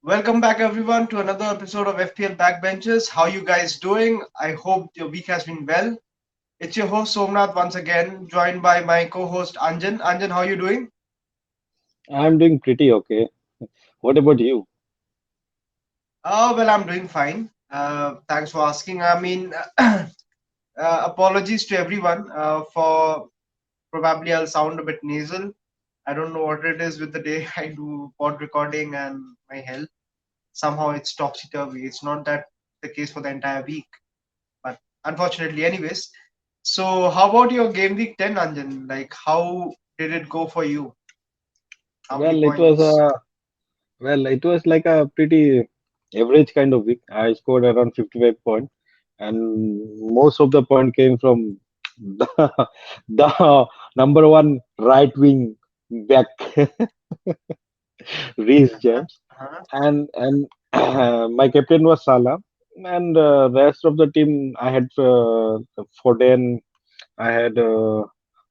Welcome back, everyone, to another episode of FPL Backbenchers. How you guys doing? I hope your week has been well. It's your host Somnath once again, joined by my co-host Anjan. Anjan, how you doing? I'm doing pretty okay. What about you? Well, I'm doing fine. Thanks for asking. Apologies to everyone for probably I'll sound a bit nasal. I don't know what it is with the day I do pod recording and my health. Somehow it's topsy-turvy. It's not that the case for the entire week. But unfortunately, anyways. So, how about your game week 10, Anjan? Like, how did it go for you? How many Well, it was points? a it was like a pretty average kind of week. I scored around 55 points, and most of the point came from the, the number one right wing back, Reece Uh-huh, James, uh-huh. and my captain was Salah, and rest of the team I had Foden, I had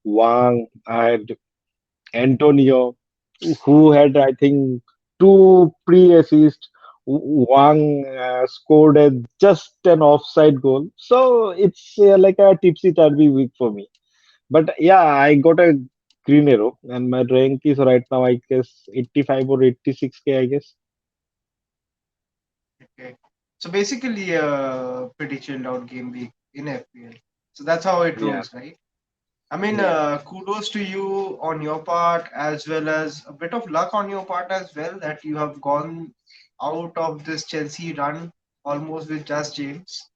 Wang, I had Antonio, who had, I think, two pre-assists. Wang scored just an offside goal. So it's like a tipsy-turvy week for me. But yeah, I got a green arrow, and my rank is right now, I guess, 85 or 86K, I guess. Okay. So basically, pretty chilled out game week in FPL. So that's how it Yeah, rolls, right? yeah. Kudos to you on your part, as well as a bit of luck on your part as well, that you have gone out of this Chelsea run almost with just James,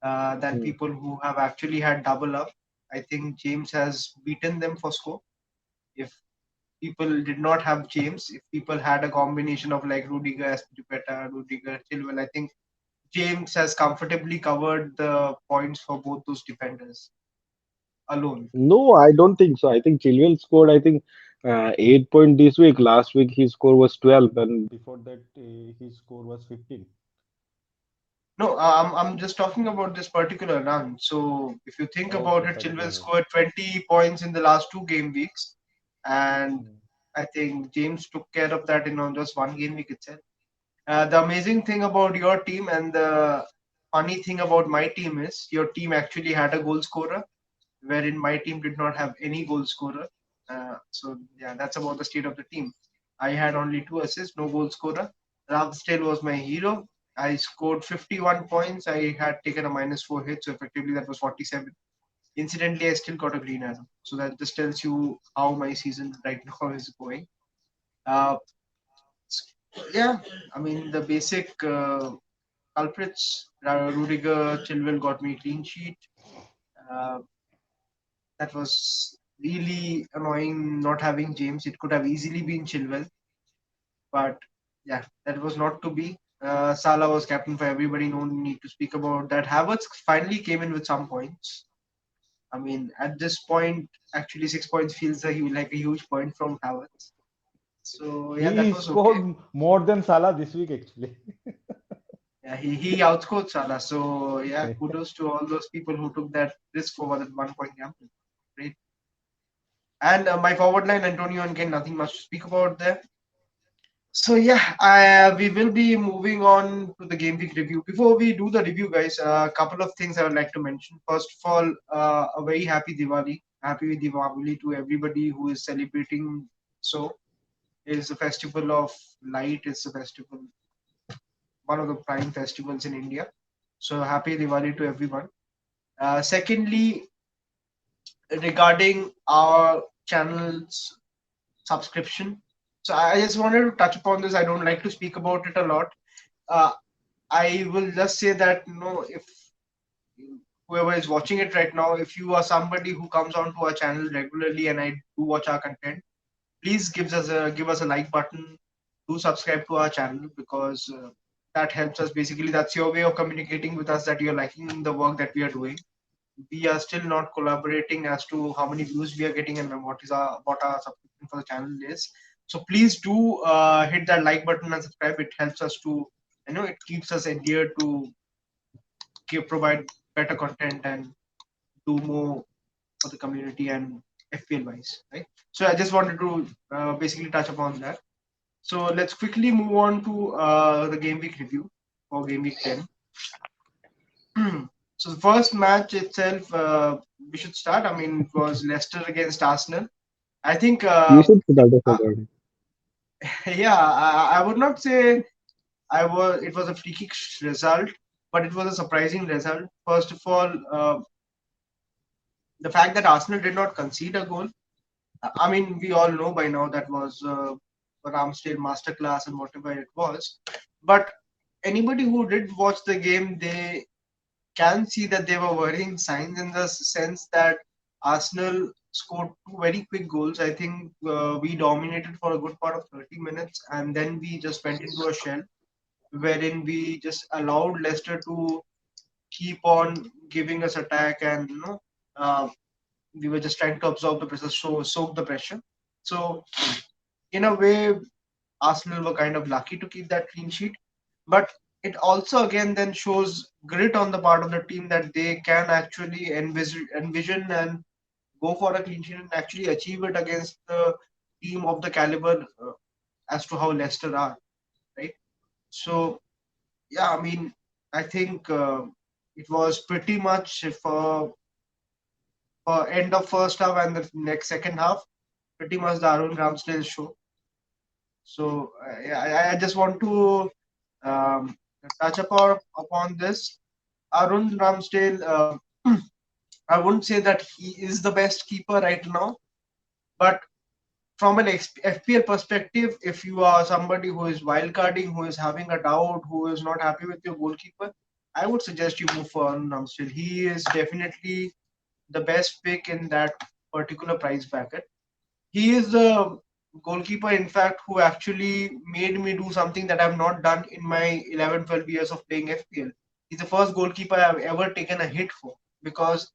than Hmm. people who have actually had double up. I think James has beaten them for score. If people did not have James, if people had a combination of like Rudiger, Aspilicueta, Rudiger, Chilwell, I think James has comfortably covered the points for both those defenders alone. No, I don't think so. I think Chilwell scored, I think, 8 point this week. Last week his score was 12, and before that his score was 15. No, I'm just talking about this particular run. So if you think about Okay, it, Chilwell particular. scored 20 points in the last two game weeks, and Hmm. I think James took care of that in on just one game week itself. The amazing thing about your team and the funny thing about my team is your team actually had a goal scorer, wherein my team did not have any goal scorer. So yeah, that's about the state of the team. I had only two assists, no goal scorer. Ramsdale was my hero. I scored 51 points. I had taken a -4 hit, so effectively that was 47. Incidentally, I still got a green arrow. So that just tells you how my season right now is going. Uh, yeah, the basic culprits. Rudiger, Chilwell got me clean sheet. Uh, that was really annoying not having James. It could have easily been Chilwell, but yeah, that was not to be. Salah was captain for everybody. No need to speak about that. Havertz finally came in with some points. At this point, actually 6 points feels like a huge point from Havertz. So yeah, that He was okay. scored more than Salah this week, actually. Yeah, he outscored Salah. So yeah, kudos to all those people who took that risk for that 1 point gamble. Great. And my forward line, Antonio and Kane, nothing much to speak about there. So yeah, we will be moving on to the game week review. Before we do the review, guys, a couple of things I would like to mention. First of all, a very happy Diwali. Happy Diwali to everybody who is celebrating. So it is a festival of light. It's a festival, one of the prime festivals in India. So happy Diwali to everyone. Secondly, regarding our channel's subscription. So I just wanted to touch upon this. I don't like to speak about it a lot. Uh, I will just say that if whoever is watching it right now, if you are somebody who comes onto our channel regularly and I do watch our content, please give us a like button. Do subscribe to our channel because that helps us. Basically, that's your way of communicating with us that you're liking the work that we are doing. We are still not collaborating as to how many views we are getting and what our subscription for the channel is. So please do hit that like button and subscribe. It helps us to, it keeps us adhered to provide better content and do more for the community and FPL wise, right? So I just wanted to basically touch upon that. So let's quickly move on to the game week review for game week 10. So the first match itself, we should start. I mean, it was Leicester against Arsenal. I think, You should start off about it. yeah, I would not say I was. It was a freakish result, but it was a surprising result. First of all, the fact that Arsenal did not concede a goal. I mean, we all know by now that was a Ramsdale masterclass and whatever it was. But anybody who did watch the game, they can see that there were worrying signs in the sense that Arsenal scored two very quick goals. I think we dominated for a good part of 30 minutes and then we just went into a shell wherein we just allowed Leicester to keep on giving us attack and uh, we were just trying to absorb the pressure, soak the pressure. So in a way, Arsenal were kind of lucky to keep that clean sheet, but it also again then shows grit on the part of the team that they can actually envision and go for a clean sheet and actually achieve it against the team of the caliber as to how Leicester are, right? So yeah, I mean, I think it was pretty much for end of first half and the next second half, pretty much the Aaron Ramsdale show. So yeah, I just want to um, touch upon this. Aaron Ramsdale, I wouldn't say that he is the best keeper right now, but from an FPL perspective, if you are somebody who is wildcarding, who is having a doubt, who is not happy with your goalkeeper, I would suggest you move for Aaron Ramsdale. He is definitely the best pick in that particular price bracket. He is the goalkeeper, in fact, who actually made me do something that I've not done in my 11, 12 years of playing FPL. He's the first goalkeeper I've ever taken a hit for because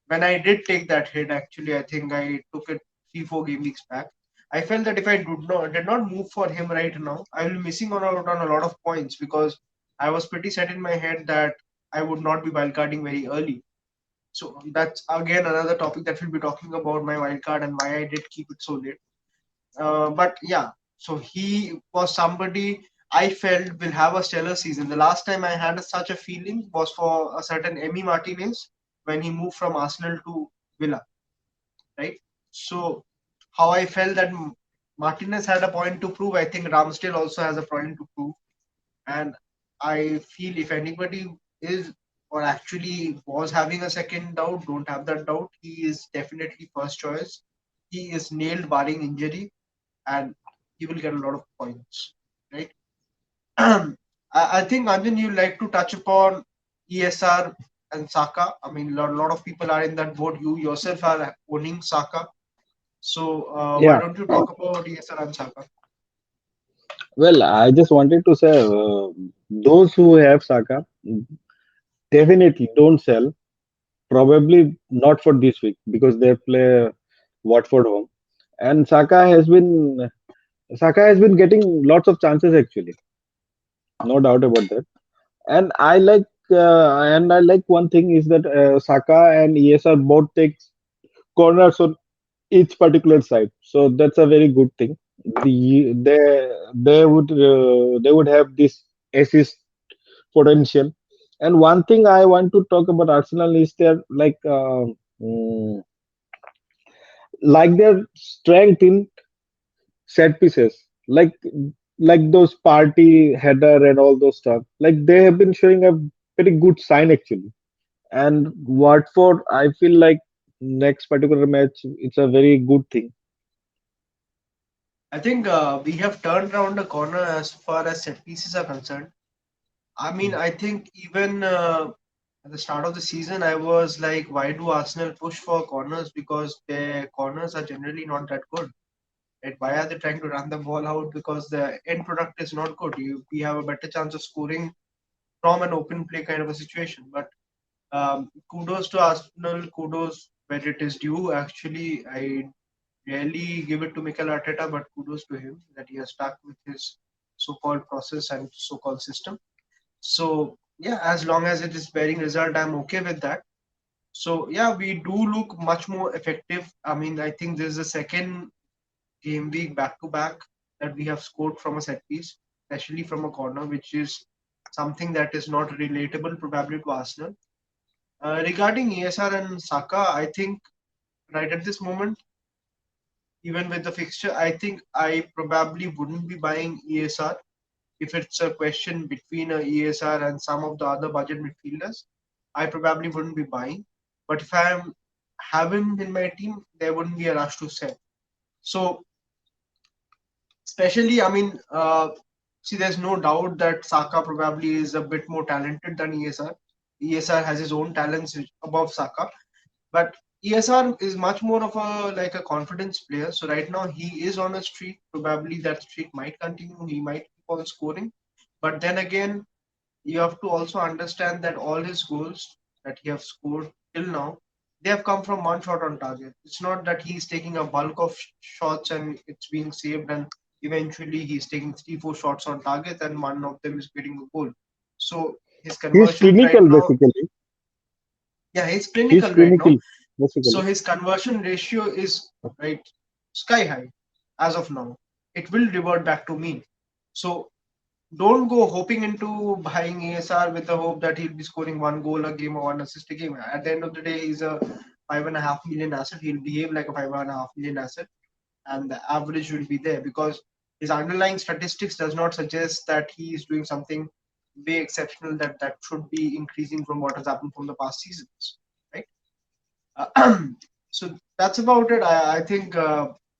when I did take that hit, actually, I think I took it 3, 4 game weeks back. I felt that if I did not move for him right now, I will be missing out on a lot of points because I was pretty set in my head that I would not be wildcarding very early. So that's again another topic that we'll be talking about my wildcard and why I did keep it so late. But yeah, so he was somebody I felt will have a stellar season. The last time I had such a feeling was for a certain Emi Martinez when he moved from Arsenal to Villa, right? So how I felt that Martinez had a point to prove, I think Ramsdale also has a point to prove. And I feel if anybody is or actually was having a second doubt, don't have that doubt. He is definitely first choice. He is nailed barring injury and he will get a lot of points, right? I think Anjan, you like to touch upon ESR and Saka. I mean, a lot of people are in that boat. You yourself are owning Saka, so why Yeah. don't you talk about ESR and Saka? Well, I just wanted to say those who have Saka definitely don't sell. Probably not for this week because they play Watford home, and Saka has been getting lots of chances actually, no doubt about that. And I like one thing is that Saka and ESR both take corners on each particular side, so that's a very good thing. They would have this assist potential. And one thing I want to talk about Arsenal is mm, their strength in set pieces, like those party header and all those stuff. Like they have been showing a very good sign actually. And Watford, I feel like next particular match, it's a very good thing. I think we have turned around the corner as far as set pieces are concerned. I mean, I think even at the start of the season, I was like, why do Arsenal push for corners? Because their corners are generally not that good. Right? Why are they trying to run the ball out? Because the end product is not good. We have a better chance of scoring from an open play kind of a situation. But kudos to Arsenal, kudos where it is due. Actually, I rarely give it to Mikel Arteta, but kudos to him that he has stuck with his so-called process and so-called system. So yeah, as long as it is bearing result, I'm okay with that. So yeah, we do look much more effective. I mean, I think this is the second game week back to back. that we have scored from a set piece, especially from a corner, which is something that is not relatable probably to Arsenal. Regarding ESR and Saka, I think right at this moment, even with the fixture, I think I probably wouldn't be buying ESR if it's a question between a ESR and some of the other budget midfielders. I probably wouldn't be buying. But if I am have him in my team, there wouldn't be a rush to sell. So especially, I mean, see, there's no doubt that Saka probably is a bit more talented than ESR. ESR has his own talents above Saka, but ESR is much more of a like a confidence player. So right now he is on a streak. Probably that streak might continue. He might keep on scoring, but then again, you have to also understand that all his goals that he have scored till now, they have come from one shot on target. It's not that he's taking a bulk of shots and it's being saved, and eventually he's taking 3, 4 shots on target, and one of them is getting a goal. So his He's conversion right clinical now, basically. yeah, he's He's clinical right now. clinical So basically. his conversion ratio is right sky high as of now. It will revert back to mean. So don't go hoping into buying ASR with the hope that he'll be scoring one goal a game or one assist a game. At the end of the day, he's a 5.5 million asset. He'll behave like a 5.5 million asset, and the average will be there because his underlying statistics does not suggest that he is doing something way exceptional that should be increasing from what has happened from the past seasons, right? So that's about it. I think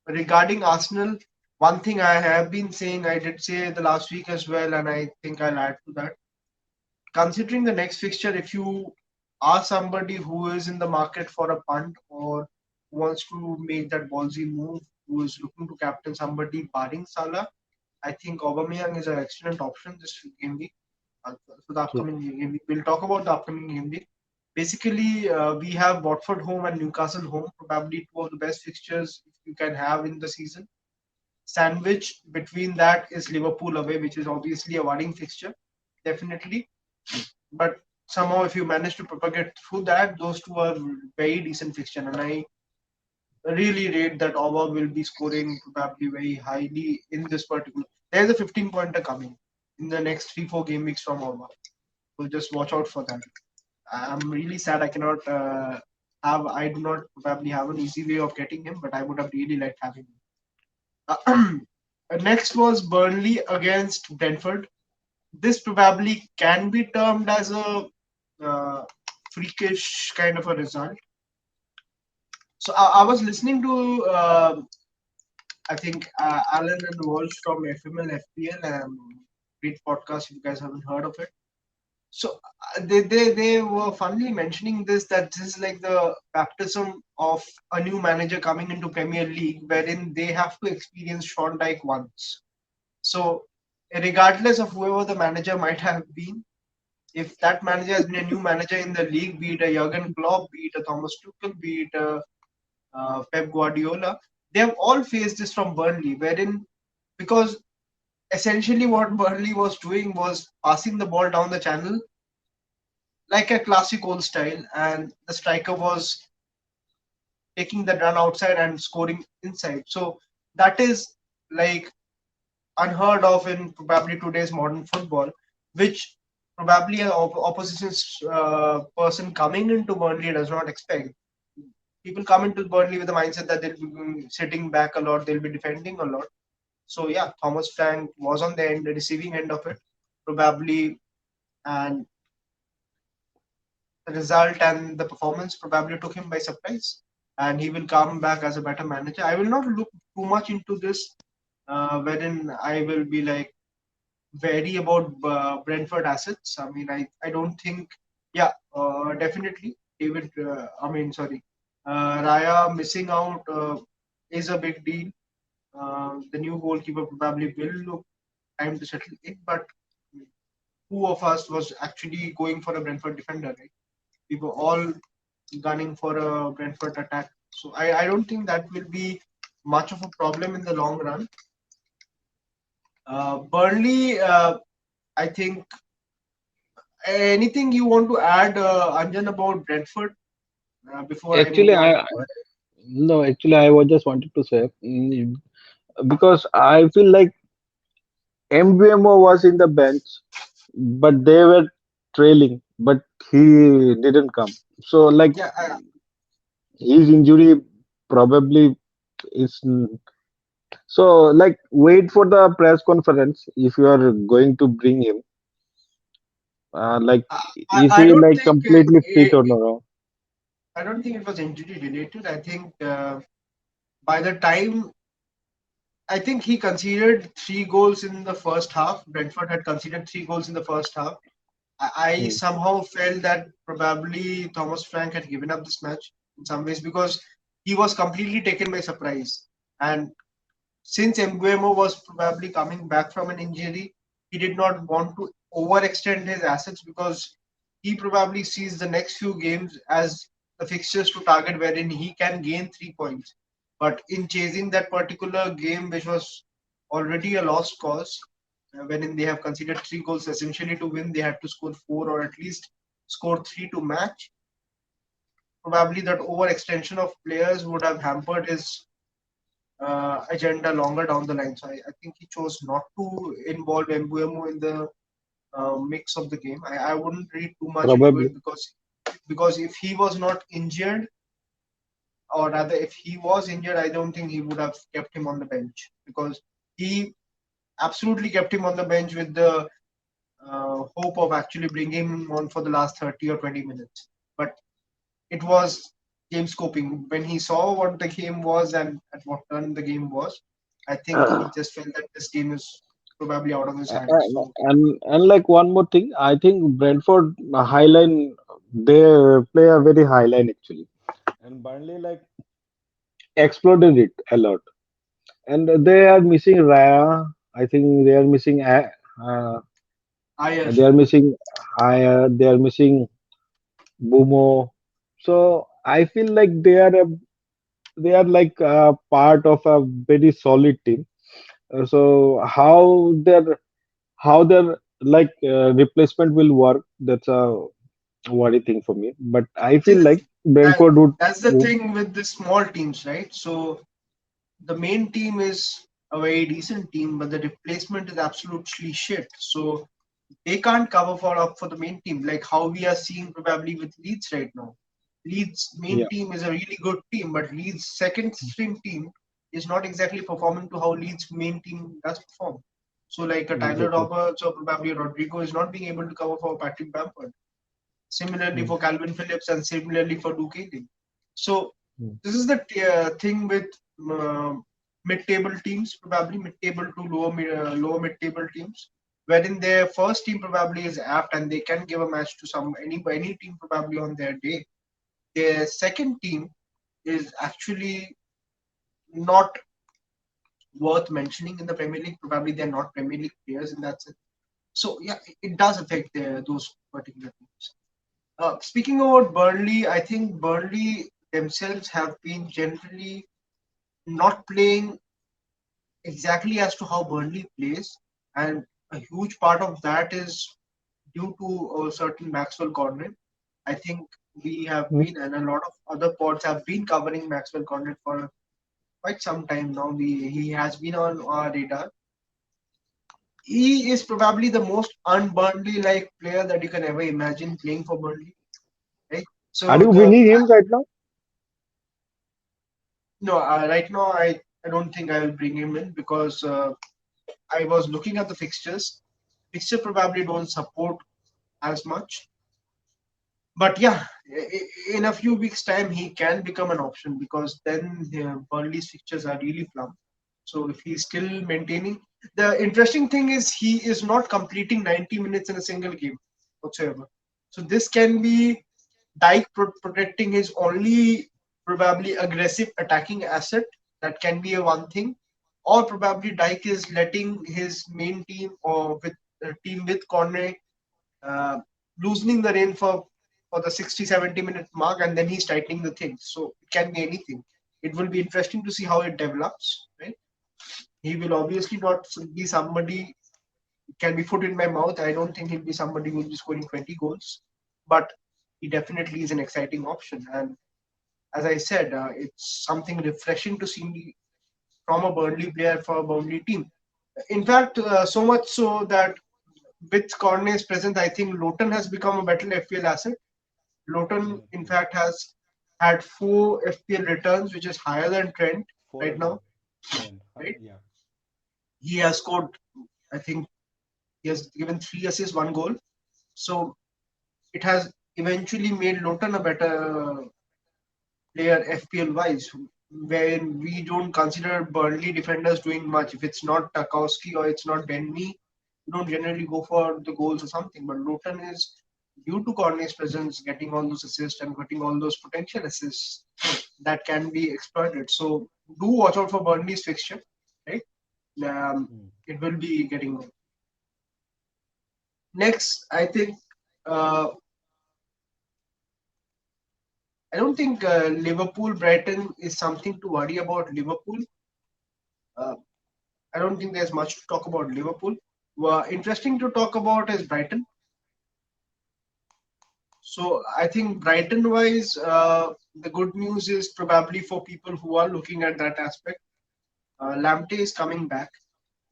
regarding Arsenal, one thing I have been saying, I did say the last week as well, and I think I'll add to that. Considering the next fixture, if you are somebody who is in the market for a punt or wants to make that ballsy move, who is looking to captain somebody barring Salah, I think Aubameyang is an excellent option this game week. For the True. upcoming game week, we'll talk about the upcoming game week. Basically, we have Watford home and Newcastle home, probably two of the best fixtures you can have in the season. Sandwich between that is Liverpool away, which is obviously a worrying fixture, definitely. But somehow, if you manage to propagate through that, those two are very decent fixture, and I really rate that Oba will be scoring probably very highly in this particular. There's a 15 pointer coming in the next 3, 4 game weeks from Oba, so just watch out for that. I'm really sad I cannot have. I do not probably have an easy way of getting him, but I would have really liked having him. Next was Burnley against Denford. This probably can be termed as a uh, freakish kind of a result. So I was listening to I think Alan and Walsh from FML FPL, great podcast. If you guys haven't heard of it, so they were funnily mentioning this, that this is like the baptism of a new manager coming into Premier League, wherein they have to experience Sean Dyche once. So regardless of whoever the manager might have been, if that manager has been a new manager in the league, be it a Jurgen Klopp, be it a Thomas Tuchel, be it a Pep Guardiola, they have all faced this from Burnley, wherein because essentially what Burnley was doing was passing the ball down the channel like a classic old style, and the striker was taking the run outside and scoring inside. So that is like unheard of in probably today's modern football, which probably an opposition person coming into Burnley does not expect. People come into Burnley with the mindset that they'll be sitting back a lot, they'll be defending a lot. So yeah, Thomas Frank was on the receiving end of it, probably, and the result and the performance probably took him by surprise, and he will come back as a better manager. I will not look too much into this, wherein I will be like wary about Brentford assets. I mean, I don't think, yeah, definitely David. I mean, sorry, Raya missing out is a big deal. The new goalkeeper probably will look time to settle in, but who of us was actually going for a Brentford defender, right? We were all gunning for a Brentford attack. So I don't think that will be much of a problem in the long run. Burnley, I think anything you want to add, Anjan, about Brentford before I Actually, move on? I no. Actually, I was just wanted to say, because I feel like MBMO was in the bench, but they were trailing, but he didn't come. So like Yeah, his injury probably is so like wait for the press conference if you are going to bring him. Like is I he don't like think completely fit or no? I don't think it was injury related. I think by the time I think he conceded 3 goals in the first half. Brentford had conceded 3 goals in the first half. I Hmm. somehow felt that probably Thomas Frank had given up this match in some ways because he was completely taken by surprise. And since Mbuemo was probably coming back from an injury, he did not want to overextend his assets because he probably sees the next few games as the fixtures to target wherein he can gain 3 points. But in chasing that particular game, which was already a lost cause, wherein they have considered 3 goals essentially to win, they had to score four or at least score three to match. Probably that overextension of players would have hampered his agenda longer down the line. So I think he chose not to involve Mbuemo in the mix of the game. I wouldn't read too much into it Probably. because if he was not injured, or rather if he was injured, I don't think he would have kept him on the bench because he absolutely kept him on the bench with the hope of actually bringing him on for the last 30 or 20 minutes. But it was game scoping. When he saw what the game was and at what turn the game was, I think he just felt that this game is probably out of his hands. So And like one more thing, I think Brentford highline they play a very highline actually, and Burnley like exploded it a lot, and they are missing Raya. I think they are missing I they are missing they are missing Bumo. So I feel like they are like a part of a very solid team. So how their like replacement will work, that's a worry thing for me. But I feel like that, Brentford that's the would thing with the small teams, right? So the main team is a very decent team, but the replacement is absolutely shit. So they can't cover for up for the main team, like how we are seeing probably with Leeds right now. Leeds main yeah. team is a really good team, but Leeds second string team is not exactly performing to how Leeds main team does perform. So like a Tyler Exactly. Roberts or probably a Rodrigo is not being able to cover for Patrick Bamford. Similarly Mm, for Calvin Phillips and similarly for Duke Ayling. So mm. this is the thing with uh, mid-table teams, probably mid-table to lower mid-table teams, wherein their first team probably is apt and they can give a match to any team probably on their day. Their second team is actually not worth mentioning in the Premier League. Probably they're not Premier League players in that sense. So yeah, it does affect those particular teams. Speaking about Burnley, I think Burnley themselves have been generally not playing exactly as to how Burnley plays, and a huge part of that is due to a certain Maxwell Cornet. I think we have Mm. been, and a lot of other pods have been covering Maxwell Cornet for quite some time now. He has been on our radar. He is probably the most un-Burnley like player that you can ever imagine playing for Burnley, right? Are So you the bringing him right now? no, right now I don't think I will bring him in because I was looking at the fixtures. Fixture probably don't support as much, but yeah, in a few weeks' time he can become an option because then Burnley's fixtures are really plumb. So if he's still maintaining, the interesting thing is he is not completing 90 minutes in a single game whatsoever. So this can be Dyke protecting his only probably aggressive attacking asset. That can be a one thing, or probably Dyke is letting his main team or with team with Cornet uh, loosening the rein for the 60-70 minute mark, and then he's tightening the things. So it can be anything. It will be interesting to see how it develops. Right? He will obviously not be somebody can be foot in my mouth. I don't think he'll be somebody who will be scoring 20 goals, but he definitely is an exciting option. And as I said, it's something refreshing to see from a Burnley player for a Burnley team. In fact, so much so that with Cornet's presence, I think Luton has become a better FPL asset. Luton, in Okay. fact, has had 4 FPL returns, which is higher than Trent Four right now. again. Trend. Right? Yeah. He has scored, I think, he has given 3 assists, 1 goal. So it has eventually made Luton a better player FPL wise, when we don't consider Burnley defenders doing much. If it's not Tarkowski or it's not Denny, we don't generally go for the goals or something. But Luton is, due to Corney's presence, getting all those assists and getting all those potential assists that can be exploited. So do watch out for Burnley's fixture, right? Hmm. It will be getting on. Next, I think uh, I don't think Liverpool Brighton is something to worry about. Liverpool. Uh, I don't think there's much to talk about Liverpool. Interesting to talk about is Brighton. So I think Brighton wise, the good news is probably for people who are looking at that aspect, Lamptey is coming back.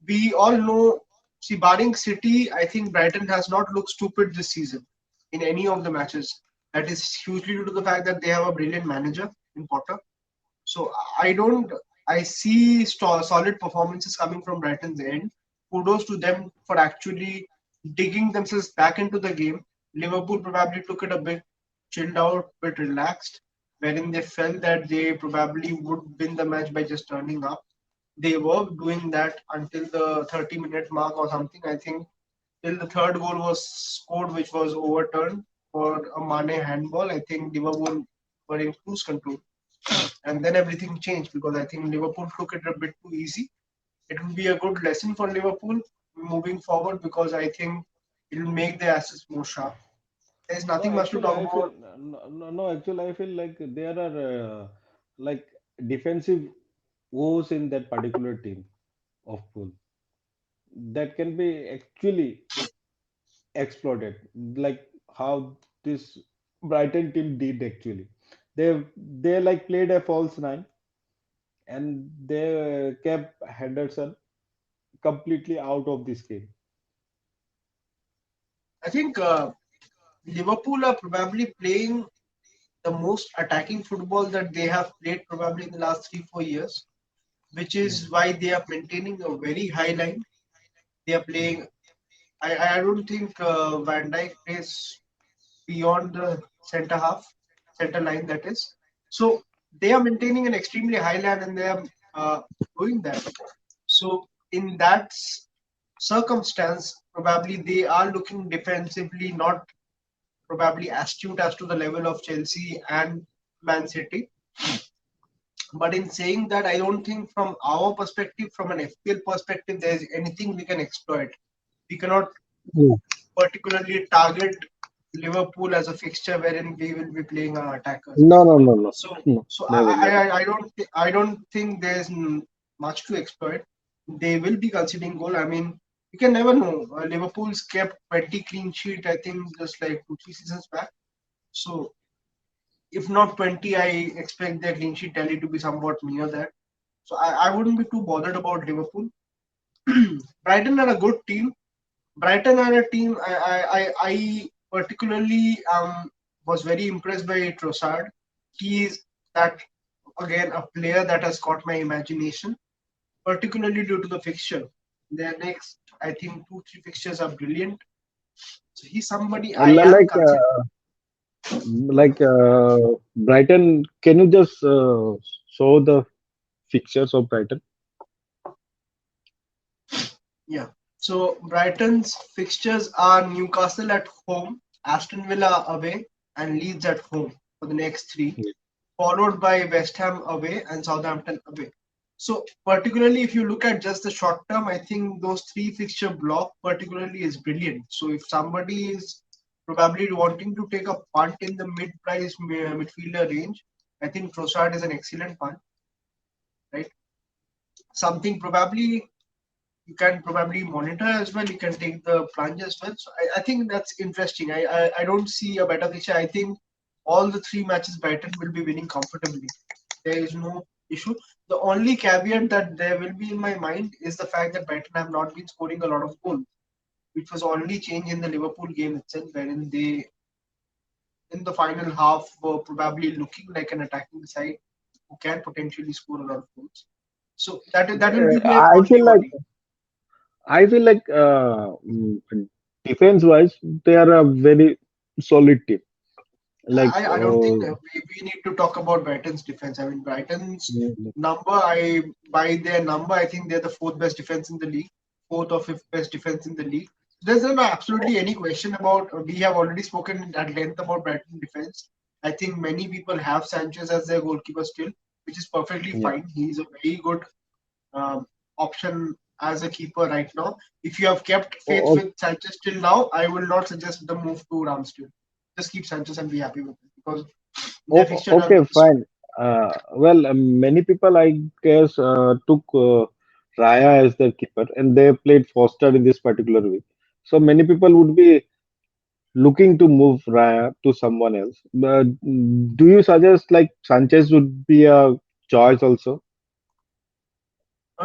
We all know, see, barring City, I think Brighton has not looked stupid this season in any of the matches. That is hugely due to the fact that they have a brilliant manager in Potter. So I don't. I see solid performances coming from Brighton's end. Kudos to them for actually digging themselves back into the game. Liverpool probably took it a bit chilled out, bit relaxed, wherein they felt that they probably would win the match by just turning up. They were doing that until the 30-minute mark or something. I think till the third goal was scored, which was overturned for a Mane handball. I think Liverpool were in cruise control, and then everything changed because I think Liverpool took it a bit too easy. It will be a good lesson for Liverpool moving forward because I think it will make their assets more sharp. There's No, nothing much to actually, talk I feel about. no. Actually, I feel like there are like defensive woes in that particular team of pool that can be actually exploited. Like how this Brighton team did actually. They like played a false nine and they kept Henderson completely out of this game. I think Liverpool are probably playing the most attacking football that they have played probably in the last 3 4 years, which Hmm. is why they are maintaining a very high line. They are Hmm. playing. I don't think Van Dijk plays beyond the center half, center line that is. So they are maintaining an extremely high line and they are doing that. So in that circumstance, probably they are looking defensively not probably astute as to the level of Chelsea and Man City. But in saying that, I don't think from our perspective, from an FPL perspective, there is anything we can exploit. We cannot Hmm. particularly target Liverpool as a fixture wherein we will be playing our attackers. No, no, no, no, So, no, so never, never. I don't think there's much to exploit. They will be conceding goal. I mean, you can never know. Liverpool's kept 20 clean sheet. I think just like 2 3 seasons back. So if not 20, I expect their clean sheet tally to be somewhat near that. So I wouldn't be too bothered about Liverpool. Brighton are a good team. Brighton are a team I particularly was very impressed by Trossard. He is that again a player that has caught my imagination, particularly due to the fixture. Their next, I think, 2 3 fixtures are brilliant. So he's somebody I am Like, considering. Brighton, can you just show the fixtures of Brighton? Yeah. So Brighton's fixtures are Newcastle at home, Aston Villa away, and Leeds at home for the next three, Yeah. followed by West Ham away and Southampton away. So, particularly if you look at just the short term, I think those three fixture block particularly is brilliant. So, if somebody is probably wanting to take a punt in the mid-price midfielder range, I think Trossard is an excellent punt, right? Something probably you can probably monitor as well. You can take the plunge as well. So, I think that's interesting. I don't see a better picture. I think all the three matches Brighton will be winning comfortably. There is no issue. The only caveat that there will be in my mind is the fact that Brighton have not been scoring a lot of goals, which was already changed in the Liverpool game itself, wherein they, in the final half, were probably looking like an attacking side who can potentially score a lot of goals. So that will be my I only feel like worry. defense wise they are a very solid team. Like I don't think we need to talk about Brighton's defense. I mean, Brighton's number, by their number, I think they're the fourth best defense in the league, fourth or fifth best defense in the league. There's not absolutely any question about. We have already spoken at length about Brighton defense. I think many people have Sanchez as their goalkeeper still, which is perfectly yeah. fine. He's a very good um, option as a keeper right now. If you have kept faith O- with Sanchez till now, I will not suggest the move to Ramsdale. Just keep Sanchez and be happy with it because their fixtures are Okay, very soon. fine. Well, many people, I guess, took Raya as their keeper, and they played Foster in this particular week. So many people would be looking to move Raya to someone else. But do you suggest like Sanchez would be a choice also?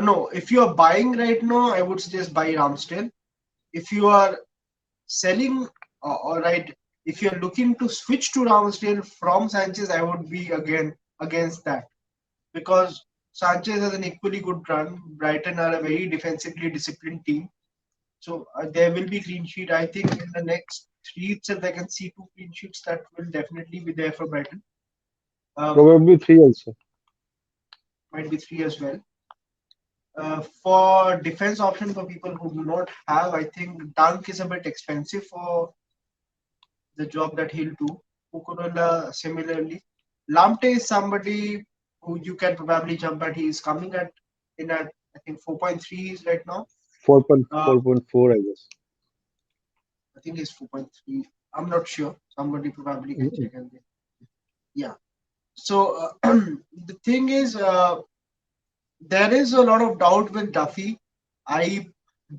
No, if you are buying right now, I would suggest buy Ramsdale. If you are selling, all right, if you are looking to switch to Ramsdale from Sanchez, I would be again against that because Sanchez has an equally good run. Brighton are a very defensively disciplined team. So there will be clean sheet. I think in the next three itself, I can see two clean sheets that will definitely be there for Brighton. Um, Probably three also. might be three as well. For defense option for people who do not have, I think Dunk is a bit expensive for the job that he'll do. Kukurola similarly. Lamte is somebody who you can probably jump at. He is coming at in at I think 4.3 right now. Uh, 4.4, I guess. I think he's 4.3. I'm not sure. Somebody probably can Mm-mm. check and yeah. So the thing is, there is a lot of doubt with Duffy. I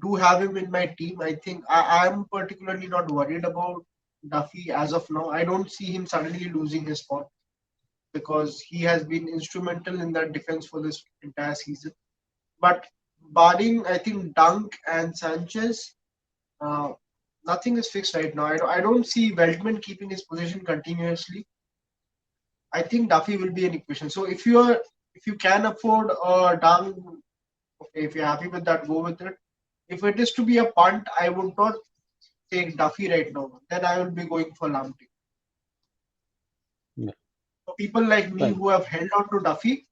do have him in my team. I think I'm particularly not worried about Duffy as of now. I don't see him suddenly losing his spot because he has been instrumental in that defense for this entire season. But barring, I think, Dunk and Sanchez, uh, nothing is fixed right now. I don't see Veltman keeping his position continuously. I think Duffy will be an equation. So if you can afford Dunk, okay, if you're happy with that, go with it. If it is to be a punt, I would not take Duffy right now. Then I will be going for Lamptey. Yeah, For people like me fine. who have held on to Duffy,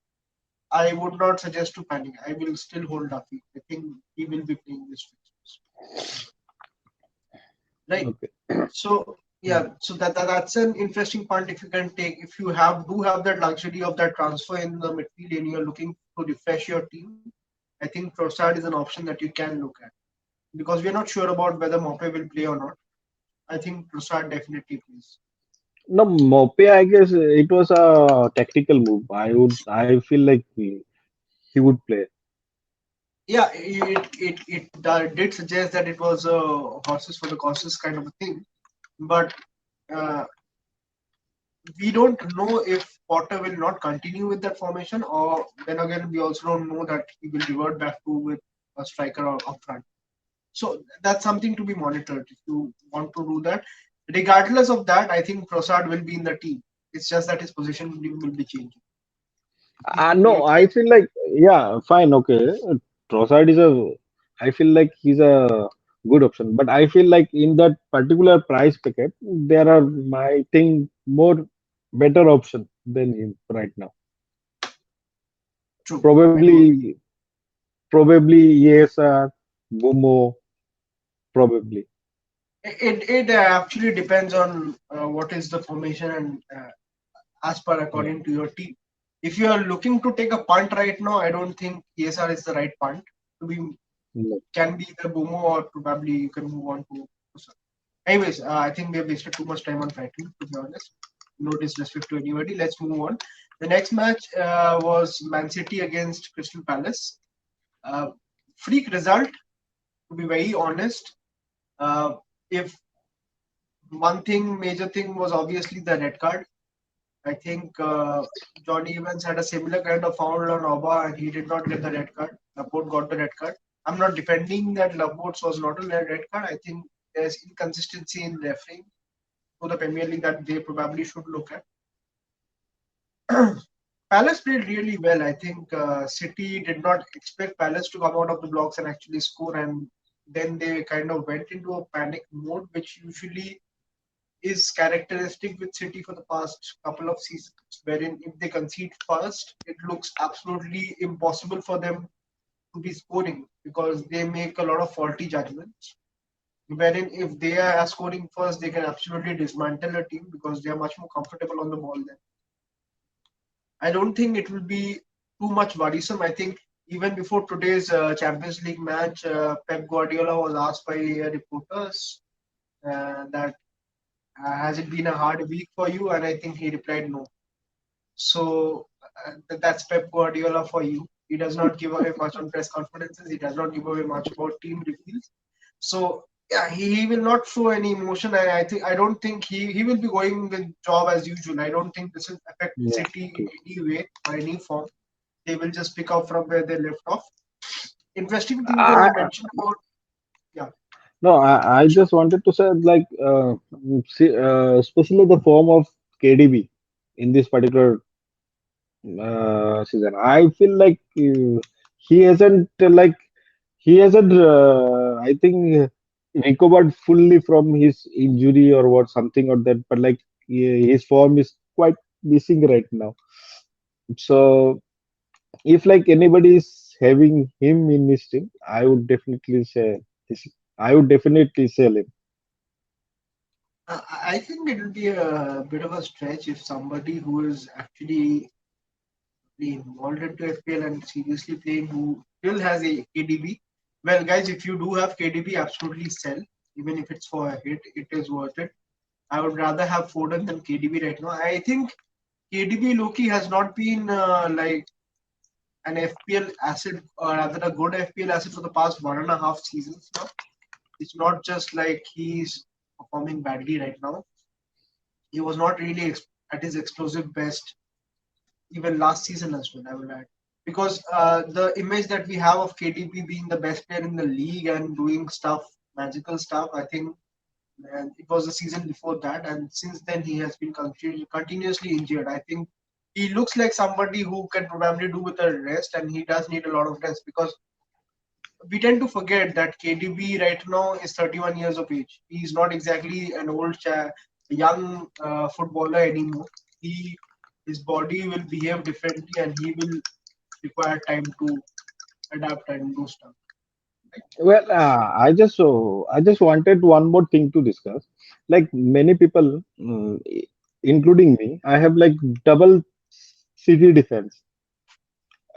I would not suggest to panic. I will still hold Duffy. I think he will be playing this fixtures. Right. Okay. So Mm. yeah, so that's an interesting point if you can take if you have do have that luxury of that transfer in the midfield and you're looking to refresh your team. I think Trossard is an option that you can look at because we're not sure about whether Mope will play or not. I think Trossard definitely plays. No, Mope, I guess it was a tactical move. I feel like he would play. Yeah, it did suggest that it was a horses for the courses kind of a thing, but uh, we don't know if Potter will not continue with that formation, or then again we also don't know that he will revert back to with a striker up front. So that's something to be monitored if you want to do that. Regardless of that, I think Trossard will be in the team. It's just that his position will be changing. He No, will I play. feel like yeah, fine, okay. Trossard is a. I feel like he's a good option, but I feel like in that particular price packet, there are, I think, more better option than him right now. True, I do agree. Probably, probably yes, Bumo, probably. It actually depends on what is the formation and as per Yeah, according to your team. If you are looking to take a punt right now, I don't think ESR is the right punt. To be no. can be either Bumo or probably you can move on to. Anyways, I think we have wasted too much time on Brighton. To be honest, no disrespect to anybody. Let's move on. The next match was Man City against Crystal Palace. Uh, Freak result. To be very honest, if one thing, major thing was obviously the red card. I think Johnny Evans had a similar kind of foul on Oba and he did not get the red card. Laporte got the red card. I'm not defending that Laporte was not a red card. I think there's inconsistency in refereeing for the Premier League that they probably should look at. Palace played really well. I think City did not expect Palace to come out of the blocks and actually score, and then they kind of went into a panic mode, which usually is characteristic with City for the past couple of seasons, wherein if they concede first, it looks absolutely impossible for them to be scoring because they make a lot of faulty judgments. Wherein if they are scoring first, they can absolutely dismantle a team because they are much more comfortable on the ball then. I don't think it will be too much worrisome. I think even before today's Champions League match, Pep Guardiola was asked by reporters that has it been a hard week for you? And I think he replied no. So that's Pep Guardiola for you. He does not give away much on press conferences. He does not give away much about team reveals. So yeah, he will not show any emotion. I don't think he will be going with job as usual. I don't think this will affect Yeah, City in true. any way or any form. They will just pick up from where they left off. Interesting thing though I you mentioned about yeah. no, I just wanted to say like see, especially the form of KDB in this particular season. I feel like he hasn't he hasn't I think recovered fully from his injury or what something or that. But like his form is quite missing right now. So if like anybody is having him in his team, I would definitely say this. I would definitely sell him. I think it will be a bit of a stretch if somebody who is actually involved into FPL and seriously playing who still has a KDB. Well, guys, if you do have KDB, absolutely sell. Even if it's for a hit, it is worth it. I would rather have Foden than KDB right now. I think KDB Loki has not been like an FPL asset, or rather a good FPL asset for the past 1.5 seasons now. It's not just like he's performing badly right now. He was not really at his explosive best even last season as well, I would add. Because the image that we have of KDB being the best player in the league and doing stuff, magical stuff, I think it was the season before that, and since then he has been continuously injured. I think he looks like somebody who can probably do with a rest, and he does need a lot of rest because we tend to forget that KDB right now is 31 years of age. He's not exactly an young footballer anymore. He his body will behave differently, and he will require time to adapt and do stuff. Right? Well, I just wanted one more thing to discuss. Like many people, including me, I have like double city defense.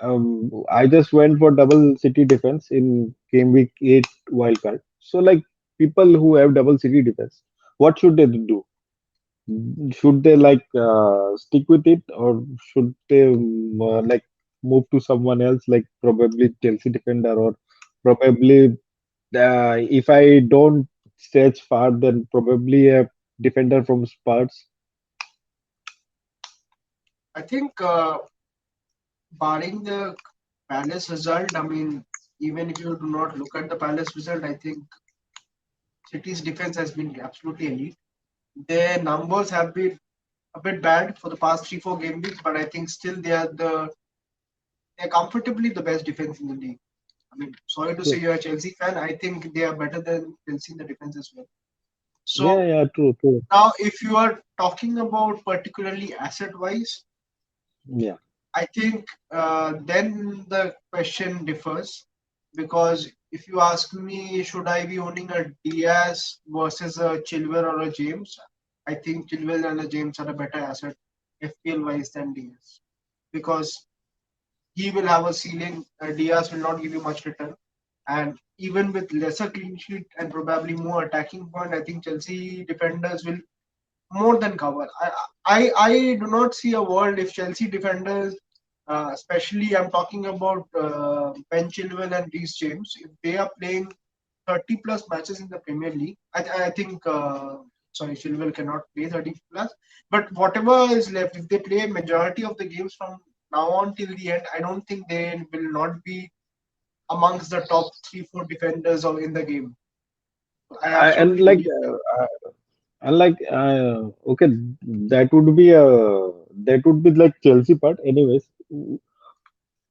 I just went for double city defense in game week 8 wildcard. So like people who have double city defense, what should they do? Should they like stick with it or should they like move to someone else like probably Chelsea defender or probably if I don't stretch far then probably a defender from Spurs. I think barring the Palace result, I mean, even if you do not look at the Palace result, I think City's defense has been absolutely elite. Their numbers have been a bit bad for the past 3-4 game weeks, but I think still they're comfortably the best defense in the league. I mean, sorry to say True. you're a Chelsea fan. I think they are better than Chelsea in the defense as well. Yeah, So yeah, true, true. now, if you are talking about particularly asset wise, Yeah. I think then the question differs because if you ask me, should I be owning a Diaz versus a Chilwell or a James? I think Chilwell and a James are a better asset FPL wise than Diaz because he will have a ceiling. Diaz will not give you much return. And even with lesser clean sheet and probably more attacking point, I think Chelsea defenders will more than cover. I do not see a world if Chelsea defenders, especially I'm talking about Ben Chilwell and Reece James, if they are playing 30 plus matches in the Premier League, I think. sorry, Chilwell cannot play 30 plus. But whatever is left, if they play majority of the games from now on till the end, I don't think they will not be amongst the top 3, 4 defenders of in the game. I And absolutely like believe that. and like okay, that would be like Chelsea part. Anyways,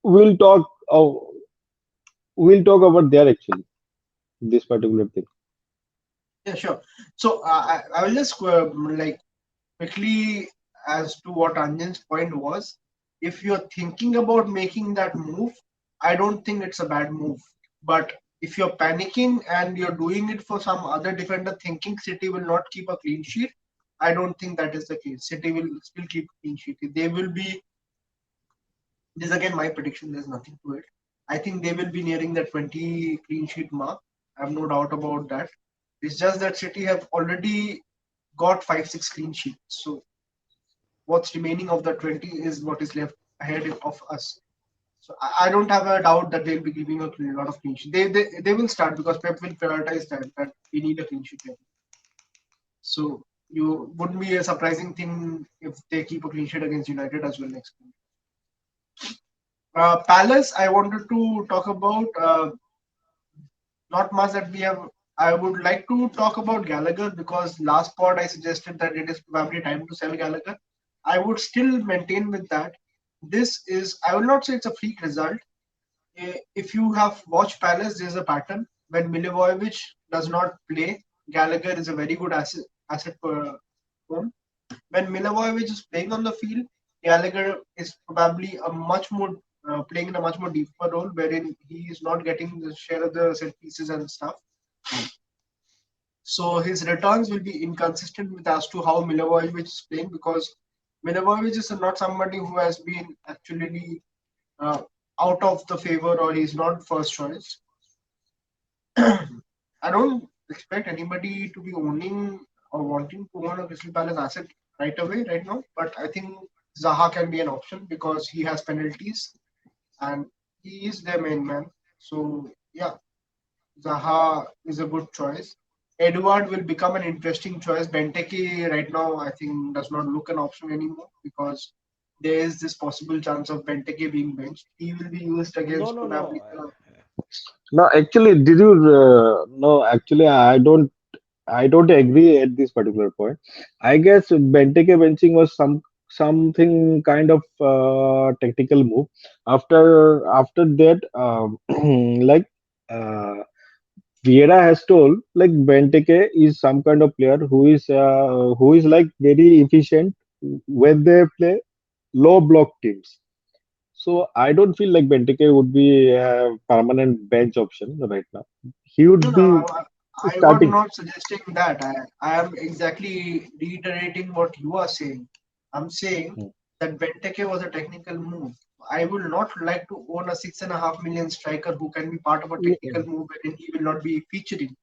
we'll talk. We'll talk about there actually this particular thing. Yeah, sure. So I will just like quickly as to what Anjan's point was. If you're thinking about making that move, I don't think it's a bad move. But if you're panicking and you're doing it for some other defender thinking City will not keep a clean sheet, I don't think that is the case. City will still keep a clean sheet. They will be, this is again my prediction, there's nothing to it. I think they will be nearing the 20 clean sheet mark. I have no doubt about that. It's just that City have already got 5, 6 clean sheets. So what's remaining of the 20 is what is left ahead of us. So I don't have a doubt that they'll be giving a lot of clean sheet. They will start because Pep will prioritize that we need a clean sheet. So you wouldn't be a surprising thing if they keep a clean sheet against United as well next game. Palace, I wanted to talk about not much that we have. I would like to talk about Gallagher because last pod I suggested that it is probably time to sell Gallagher. I would still maintain with that. This is, I will not say it's a freak result. If you have watched Palace, there's a pattern. When Milivojevic does not play, Gallagher is a very good asset for home. When Milivojevic is playing on the field, Gallagher is probably a much more playing in a much more deeper role, wherein he is not getting the share of the set pieces and stuff. So his returns will be inconsistent with as to how Milivojevic is playing because Milivojevic is not somebody who has been actually uh, out of the favor or he's not first choice. I don't expect anybody to be owning or wanting to own a Crystal Palace asset right away, right now. But I think Zaha can be an option because he has penalties and he is their main man. So yeah, Zaha is a good choice. Edward will become an interesting choice. Benteke right now I think does not look an option anymore because there is this possible chance of Benteke being benched. He will be used No, against no, probably no. the. No, actually, did you? No, actually, I don't agree at this particular point. I guess Benteke benching was something kind of tactical move. After that, like uh, Vieira has told, like Benteke is some kind of player who is like very efficient when they play low block teams. So I don't feel like Benteke would be a permanent bench option right now. He No, would no, be I was starting. not suggesting that. I am exactly reiterating what you are saying. I'm saying Hmm. that Benteke was a technical move. I would not like to own a 6.5 million striker who can be part of a technical move and he will not be featuring,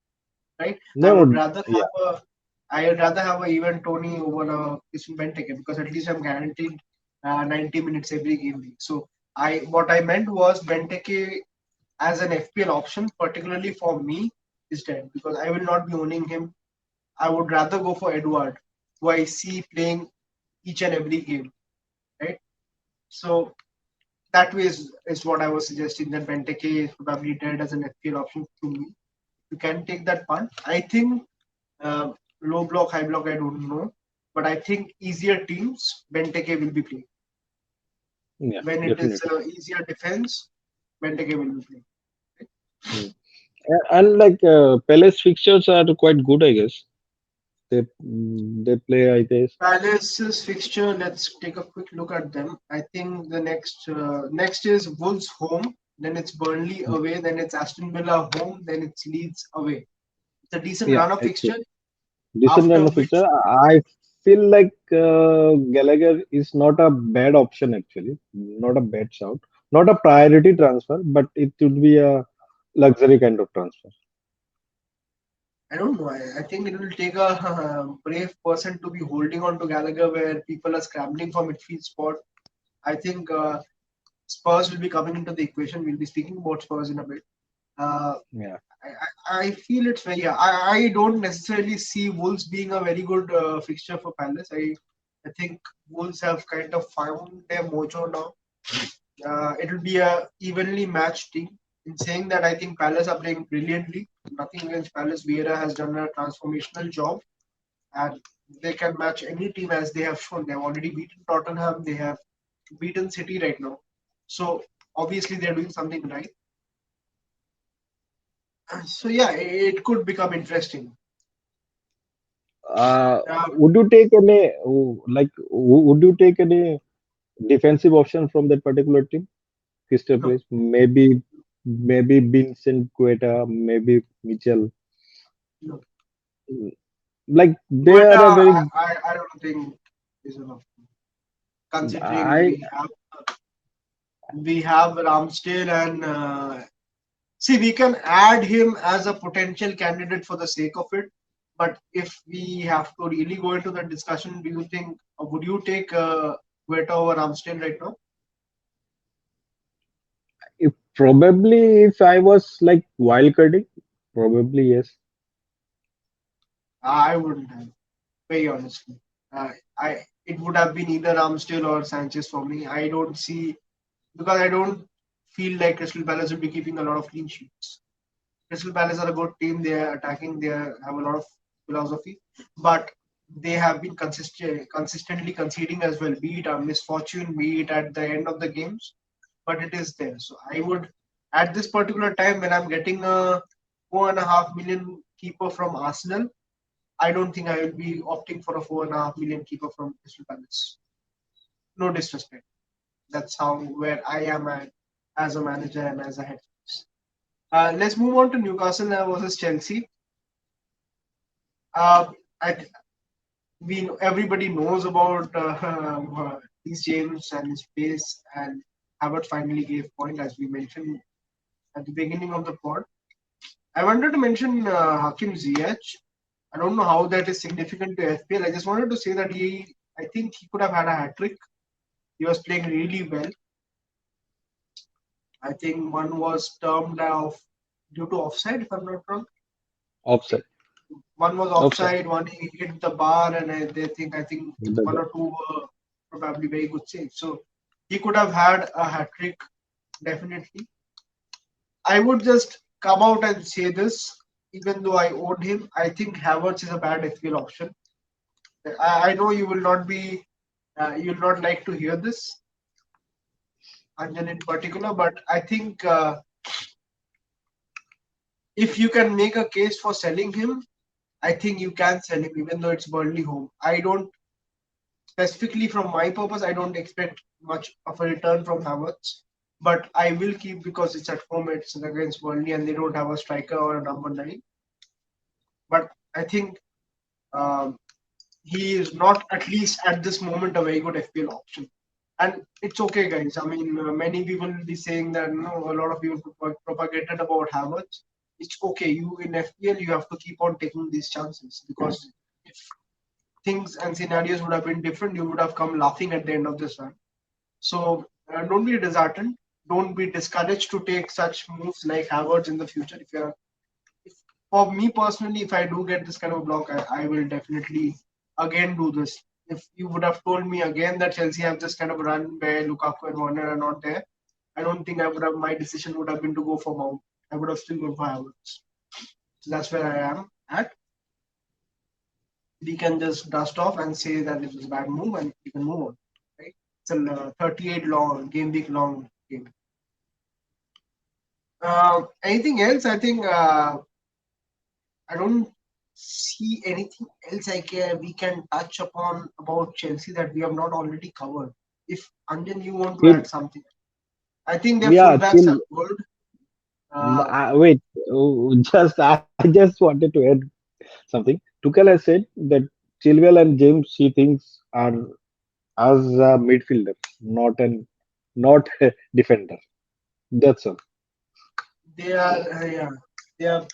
right? I No, would no, rather yeah, have a I would rather have a even Tony over a Christian Benteke because at least I'm guaranteed 90 minutes every game week. So I what I meant was Benteke as an FPL option, particularly for me, is dead because I will not be owning him. I would rather go for Edward, who I see playing each and every game, right? So that way is what I was suggesting that Benteke is probably dead as an FPL option to me. You can take that punt. I think uh, low block, high block, I don't know, but I think easier teams, Benteke will be playing. yeah, When it is definitely. easier defense, Benteke will be playing. Hmm. And like Palace fixtures are quite good, I guess. They play, I guess. Palace's fixture, let's take a quick look at them. I think the next is Wolves home, then it's Burnley Hmm. away, then it's Aston Villa home, then it's Leeds away. It's a decent Yeah, run of actually, fixture, decent after run of fixture. which I feel like Gallagher is not a bad option actually, not a bad shout, not a priority transfer, but it would be a luxury kind of transfer. I don't know. I think it will take a brave person to be holding on to Gallagher where people are scrambling for midfield spot. I think Spurs will be coming into the equation. We'll be speaking about Spurs in a bit. Uh, Yeah. I feel it's very. I don't necessarily see Wolves being a very good fixture for Palace. I think Wolves have kind of found their mojo now. It'll be a evenly matched team. In saying that, I think Palace are playing brilliantly. Nothing against Palace. Vieira has done a transformational job, and they can match any team as they have shown. They have already beaten Tottenham. They have beaten City right now. So obviously they're doing something right. So yeah, it could become interesting. Uh, Would you take any would you take any defensive option from that particular team? Crystal no, Palace, maybe Vincent Guetta, maybe Mitchell. no. Like they But are a very. I don't think is enough. Considering I we have Ramsdale and see, we can add him as a potential candidate for the sake of it. But if we have to really go into the discussion, do you think would you take Guetta over Ramsdale right now? if probably if I was like wild carding, probably yes. I wouldn't have, very honestly. I it would have been either Ramsdale or Sanchez for me. I don't see because I don't feel like Crystal Palace will be keeping a lot of clean sheets. Crystal Palace are a good team. They are attacking. They have a lot of philosophy, but they have been consistently conceding as well. Be it a misfortune, be it at the end of the games, but it is there. So I would, at this particular time when I'm getting a 4.5 million keeper from Arsenal, I don't think I will be opting for a 4.5 million keeper from Crystal Palace. No disrespect. That's how where I am at as a manager and as a head coach. Let's move on to Newcastle versus Chelsea. Uh, I, everybody knows about these James and his pace, and Havertz finally gave point as we mentioned at the beginning of the pod. I wanted to mention Hakim Ziyech. I don't know how that is significant to FPL. I just wanted to say that I think he could have had a hat trick. He was playing really well. I think one was termed off due to offside, if I'm not wrong. Offset, One was offset. offside, one he hit the bar, and I think one The- or two were probably very good saves. So he could have had a hat trick, definitely. I would just come out and say this, even though I owned him. I think Havertz is a bad FPL option. I know you will not be, you will not like to hear this, Anjan in particular, but I think if you can make a case for selling him, I think you can sell him, even though it's Burnley home. I don't specifically from my purpose, I don't expect much of a return from Havertz, but I will keep because it's at home, it's against Burnley, and they don't have a striker or a number nine. But I think um, he is not, at least at this moment, a very good FPL option. And it's okay, guys. I mean, many people will be saying that no, a lot of people propagated about Havertz. It's okay. You in FPL, you have to keep on taking these chances because if things and scenarios would have been different, you would have come laughing at the end of this run. So don't be disheartened. Don't be discouraged to take such moves like Havertz in the future. If, for me personally, if I do get this kind of block, I will definitely again do this. If you would have told me again that Chelsea have this kind of run where Lukaku and Warner are not there, I don't think I would have. My decision would have been to go for Mount. I would have still gone for Havertz. So that's where I am at. We can just dust off and say that it was a bad move and we can move on. Right? It's a 38 long game week long game. Anything else? I think I don't see anything else we can touch upon about Chelsea that we have not already covered. If Anjan, you want to Chill, add something, I think their yeah, fullbacks chill. are good. Uh, Wait, just I just wanted to add something. Tuchel has said that Chilwell and James he thinks are as a midfielder, not a defender. That's all. they are yeah, they are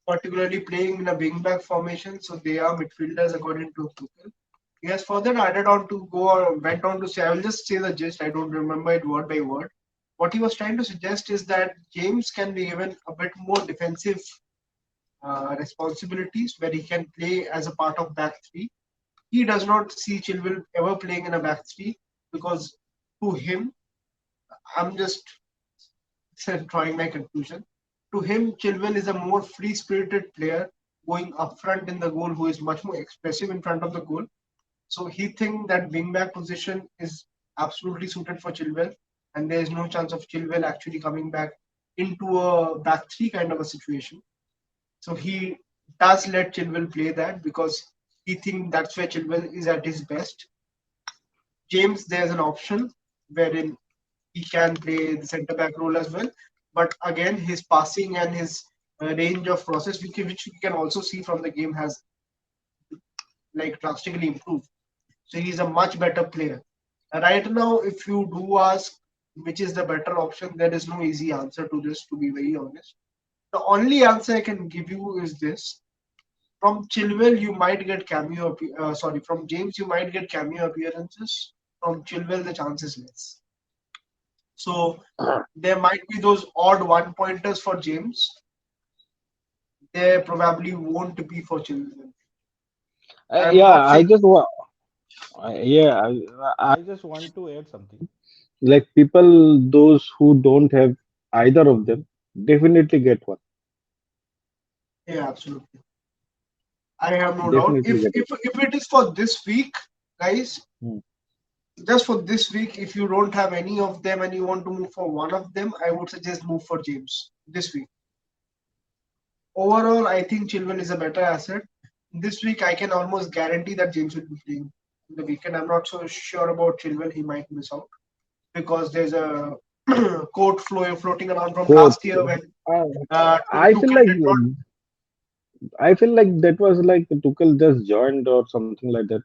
particularly playing in a wing back formation, so they are midfielders according to Tuchel. He has further added on to go or went on to say, I will just say the gist, I don't remember it word by word. What he was trying to suggest is that James can be given a bit more defensive responsibilities where he can play as a part of back three. He does not see Chilwell ever playing in a back three because to him, I'm just drawing my conclusion. To him, Chilwell is a more free-spirited player going up front in the goal who is much more expressive in front of the goal. So he thinks that wing-back position is absolutely suited for Chilwell, and there is no chance of Chilwell actually coming back into a back three kind of a situation. So he does let Chilwell play that because he thinks that's where Chilwell is at his best. James, there's an option wherein he can play the centre back role as well. But again, his passing and his range of process, which we can also see from the game, has like drastically improved. So he's a much better player. Right now, if you do ask which is the better option, there is no easy answer to this, to be very honest. The only answer I can give you is this. From Chilwell, you might get from James, you might get cameo appearances. From Chilwell, the chance is less. So there might be those odd one pointers for James. There probably won't be for Chilwell. I'm Yeah, not I saying. just want. Yeah, I I just want to add something. like people those who don't have either of them definitely get one. Yeah, absolutely. I have no doubt. Definitely If get if if it is for this week, guys, one. just for this week, if you don't have any of them and you want to move for one of them, I would suggest move for James this week. Overall, I think Chilwell is a better asset. This week, I can almost guarantee that James will be playing the weekend. I'm not so sure about Chilwell. He might miss out because there's a quote floating around from Quote. last year when Uh, I feel Tuchel like did not. that was like Tuchel just joined or something like that.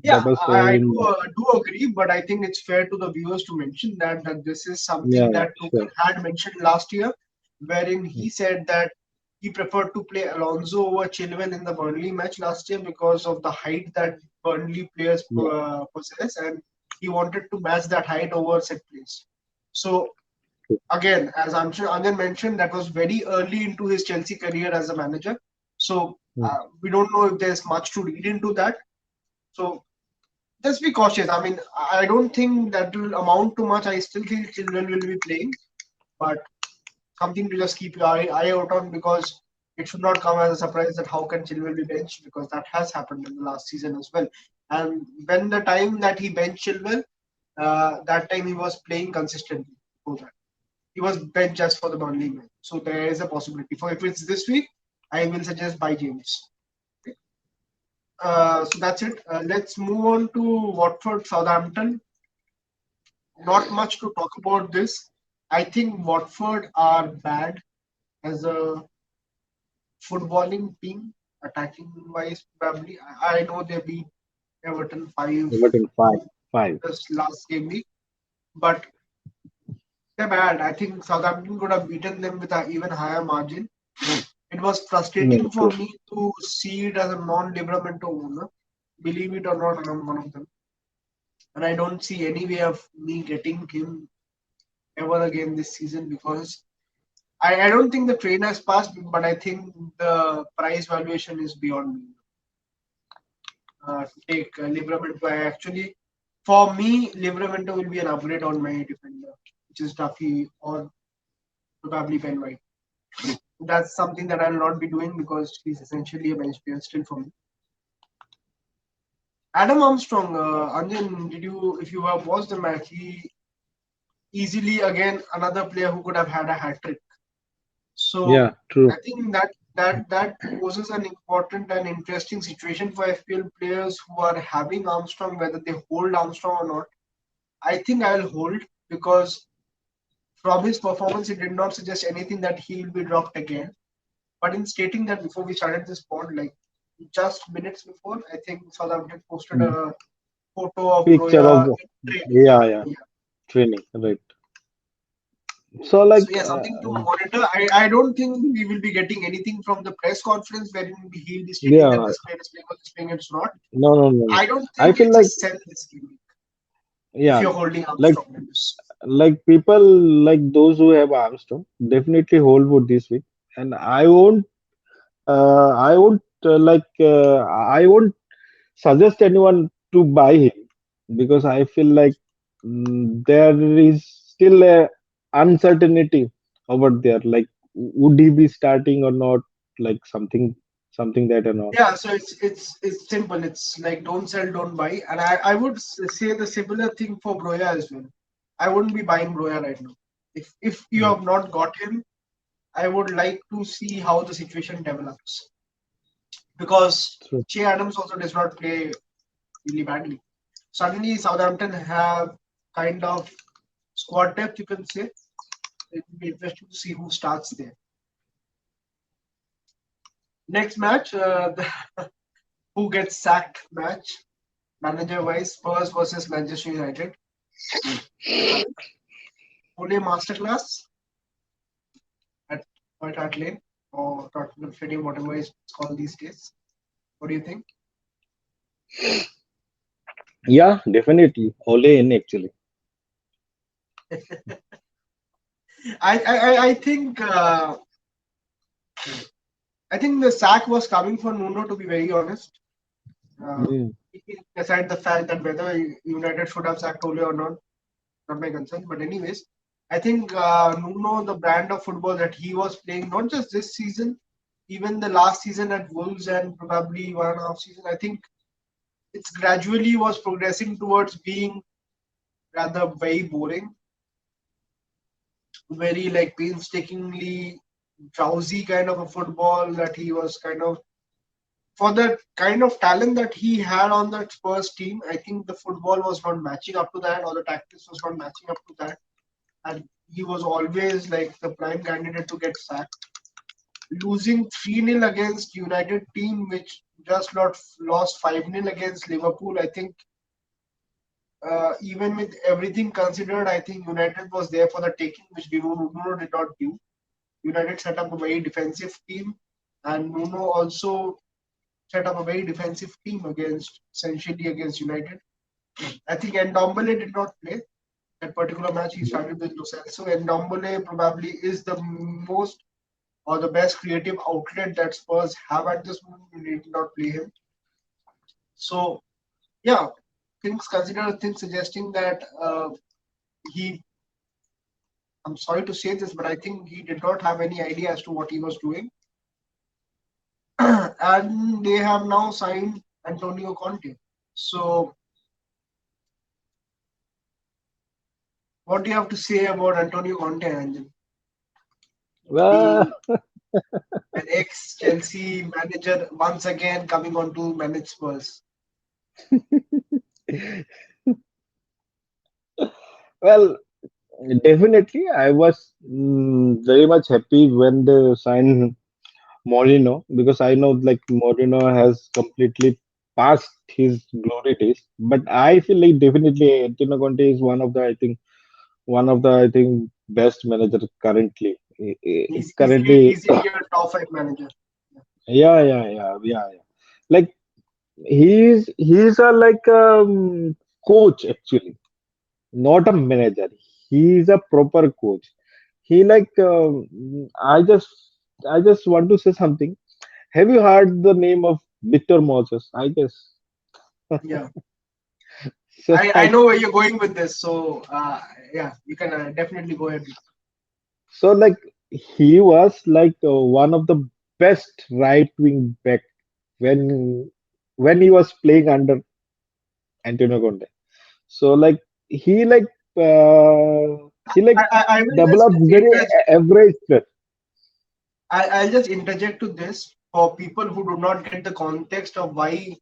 That Yeah, was I in do agree, but I think it's fair to the viewers to mention that this is yeah, something that sure. Tuchel had mentioned last year, wherein he said that he preferred to play Alonso over Chilwell in the Burnley match last year because of the height that Burnley players Yeah, possess, and he wanted to match that height over set plays. So again, as Anjan mentioned, that was very early into his Chelsea career as a manager. So mm, we don't know if there's much to read into that. So just be cautious. I mean, I don't think that will amount to much. I still think Chilwell will be playing, but something to just keep your eye out on because it should not come as a surprise that how can Chilwell be benched because that has happened in the last season as well. And when the time that he benched Chilwell, that time he was playing consistently. Before that. He was benched just for the Burnley match. So there is a possibility. For if it's this week, I will suggest buy James. So that's it. Let's move on to Watford Southampton. Not much to talk about this. I think Watford are bad as a footballing team, attacking wise, probably. I know they beat Everton 5 but in five, five. this last game week, but they're bad. I think Southampton could have beaten them with an even higher margin. It was frustrating for True. me to see it as a non Livramento owner. Believe it or not, I'm one of them. And I don't see any way of me getting him ever again this season because I don't think the train has passed, but I think the price valuation is beyond me to take Livramento. I actually, for me, Livramento will be an upgrade on my defender, which is Duffy or probably Ben White. That's something that I'll not be doing because he's essentially a bench player still for me. Adam Armstrong, Anjan, if you have watched the match, he easily again another player who could have had a hat trick. So Yeah, true. I think that poses an important and interesting situation for FPL players who are having Armstrong, whether they hold Armstrong or not. I think I will hold because from his performance, it did not suggest anything that he will be dropped again. But in stating that before we started this pod, like just minutes before, I think Southampton posted Mm. a photo of Picture of Broya in training. yeah, Yeah. training, right. So So like yeah, something to monitor. I don't think we will be getting anything from the press conference wherein he'll be stating that yeah, this player is playing or this player is not. no. I don't I think feel he'll like just sell this game if yeah, you're holding like Armstrong in this. people like those who have Armstrong definitely hold for this week, and I won't. I would I won't suggest anyone to buy him because I feel like there is still a uncertainty over there. Like, would he be starting or not? Like something that and all. Yeah, so it's simple. It's like don't sell, don't buy. And I would say the similar thing for Broya as well. I wouldn't be buying Broya right now. If you Mm, have not got him, I would like to see how the situation develops because true. Che Adams also does not play really badly. Suddenly, Southampton have kind of squad depth, you can say. It will be interesting to see who starts there. Next match, who gets sacked match, manager wise, Spurs versus Manchester United. Ole Masterclass at White Hart Lane or Tottenham Stadium, whatever it's called these days. What do you think? Yeah, definitely. Ole in actually. I I think the sack was coming for Nuno. To be very honest, uh, Mm. aside the fact that whether United should have sacked Ole or not my concern. But anyways, I think Nuno, the brand of football that he was playing, not just this season, even the last season at Wolves and probably 1.5 season, I think it's gradually was progressing towards being rather very boring, very like painstakingly drowsy kind of a football that he was kind of for the kind of talent that he had on that Spurs team. I think the football was not matching up to that, or the tactics was not matching up to that, and he was always like the prime candidate to get sacked. Losing 3-0 against United team, which just lost 5-0 against Liverpool, I think even with everything considered, I think United was there for the taking, which Nuno did not do. United set up a very defensive team, and Nuno also set up a very defensive team against essentially against United. I think Ndombele did not play that particular match. He started with Lo Celso. Ndombele probably is the most or the best creative outlet that Spurs have at this moment. We did not play him. So yeah, things considered, things suggesting that he. I'm sorry to say this, but I think he did not have any idea as to what he was doing. And they have now signed Antonio Conte. So what do you have to say about Antonio Conte, Anjan? Well, Being an ex-Chelsea manager once again coming on to manage Spurs. well, definitely. I was very much happy when they signed Mourinho because I know like Mourinho has completely passed his glory days. But I feel like definitely Antonio Conte is one of the best manager currently. Currently, He's easily a top five manager. yeah. Like he's a like coach actually, not a manager. He's a proper coach. He like I just want to say something. Have you heard the name of Victor Moses? I guess. Yeah, So I like know where you're going with this. So yeah, you can definitely go ahead. like he was like one of the best right wing back when he was playing under Antonio Conte. So like he like he like I will just developed very interject. average. I'll just interject to this for people who do not get the context of why.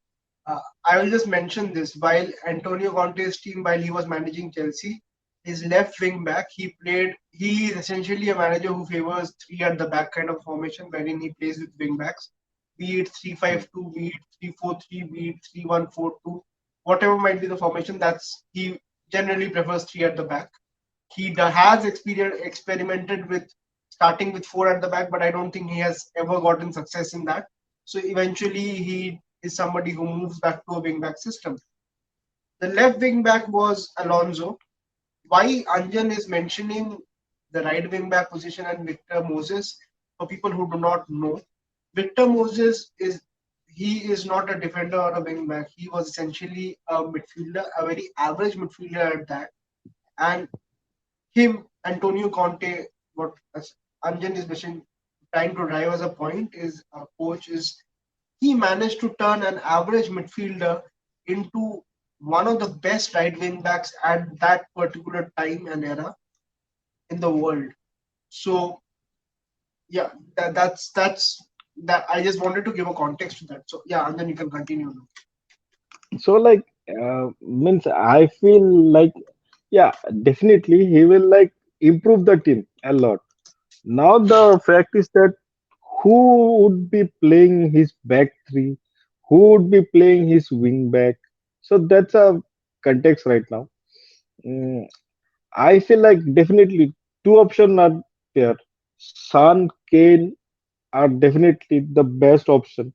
I will just mention this. While Antonio Conte's team, while he was managing Chelsea, his left wing back, he played. He is essentially a manager who favors three at the back kind of formation, wherein he plays with wing backs, be it 3-5-2, be it 3-4-3, be it 3-1-4-2, whatever might be the formation. That's he generally prefers three at the back. Has experimented with starting with four at the back, but I don't think he has ever gotten success in that. So eventually, he is somebody who moves back to a wing back system. The left wing back was Alonso. Why Anjan is mentioning the right wing back position and Victor Moses, for people who do not know, Victor Moses is not a defender or a wing back. He was essentially a midfielder, a very average midfielder at that. And him, Antonio Conte, what as Anjan is trying to drive as a point is a coach is he managed to turn an average midfielder into one of the best right wing backs at that particular time and era in the world. So yeah, that's that. I just wanted to give a context to that. So yeah, and then you can continue now. So like means I feel like yeah, definitely he will like improve the team a lot. Now the fact is that who would be playing his back three, who would be playing his wing back. So that's a context right now. Mm, I feel like definitely two options are there. Son, Kane are definitely the best option,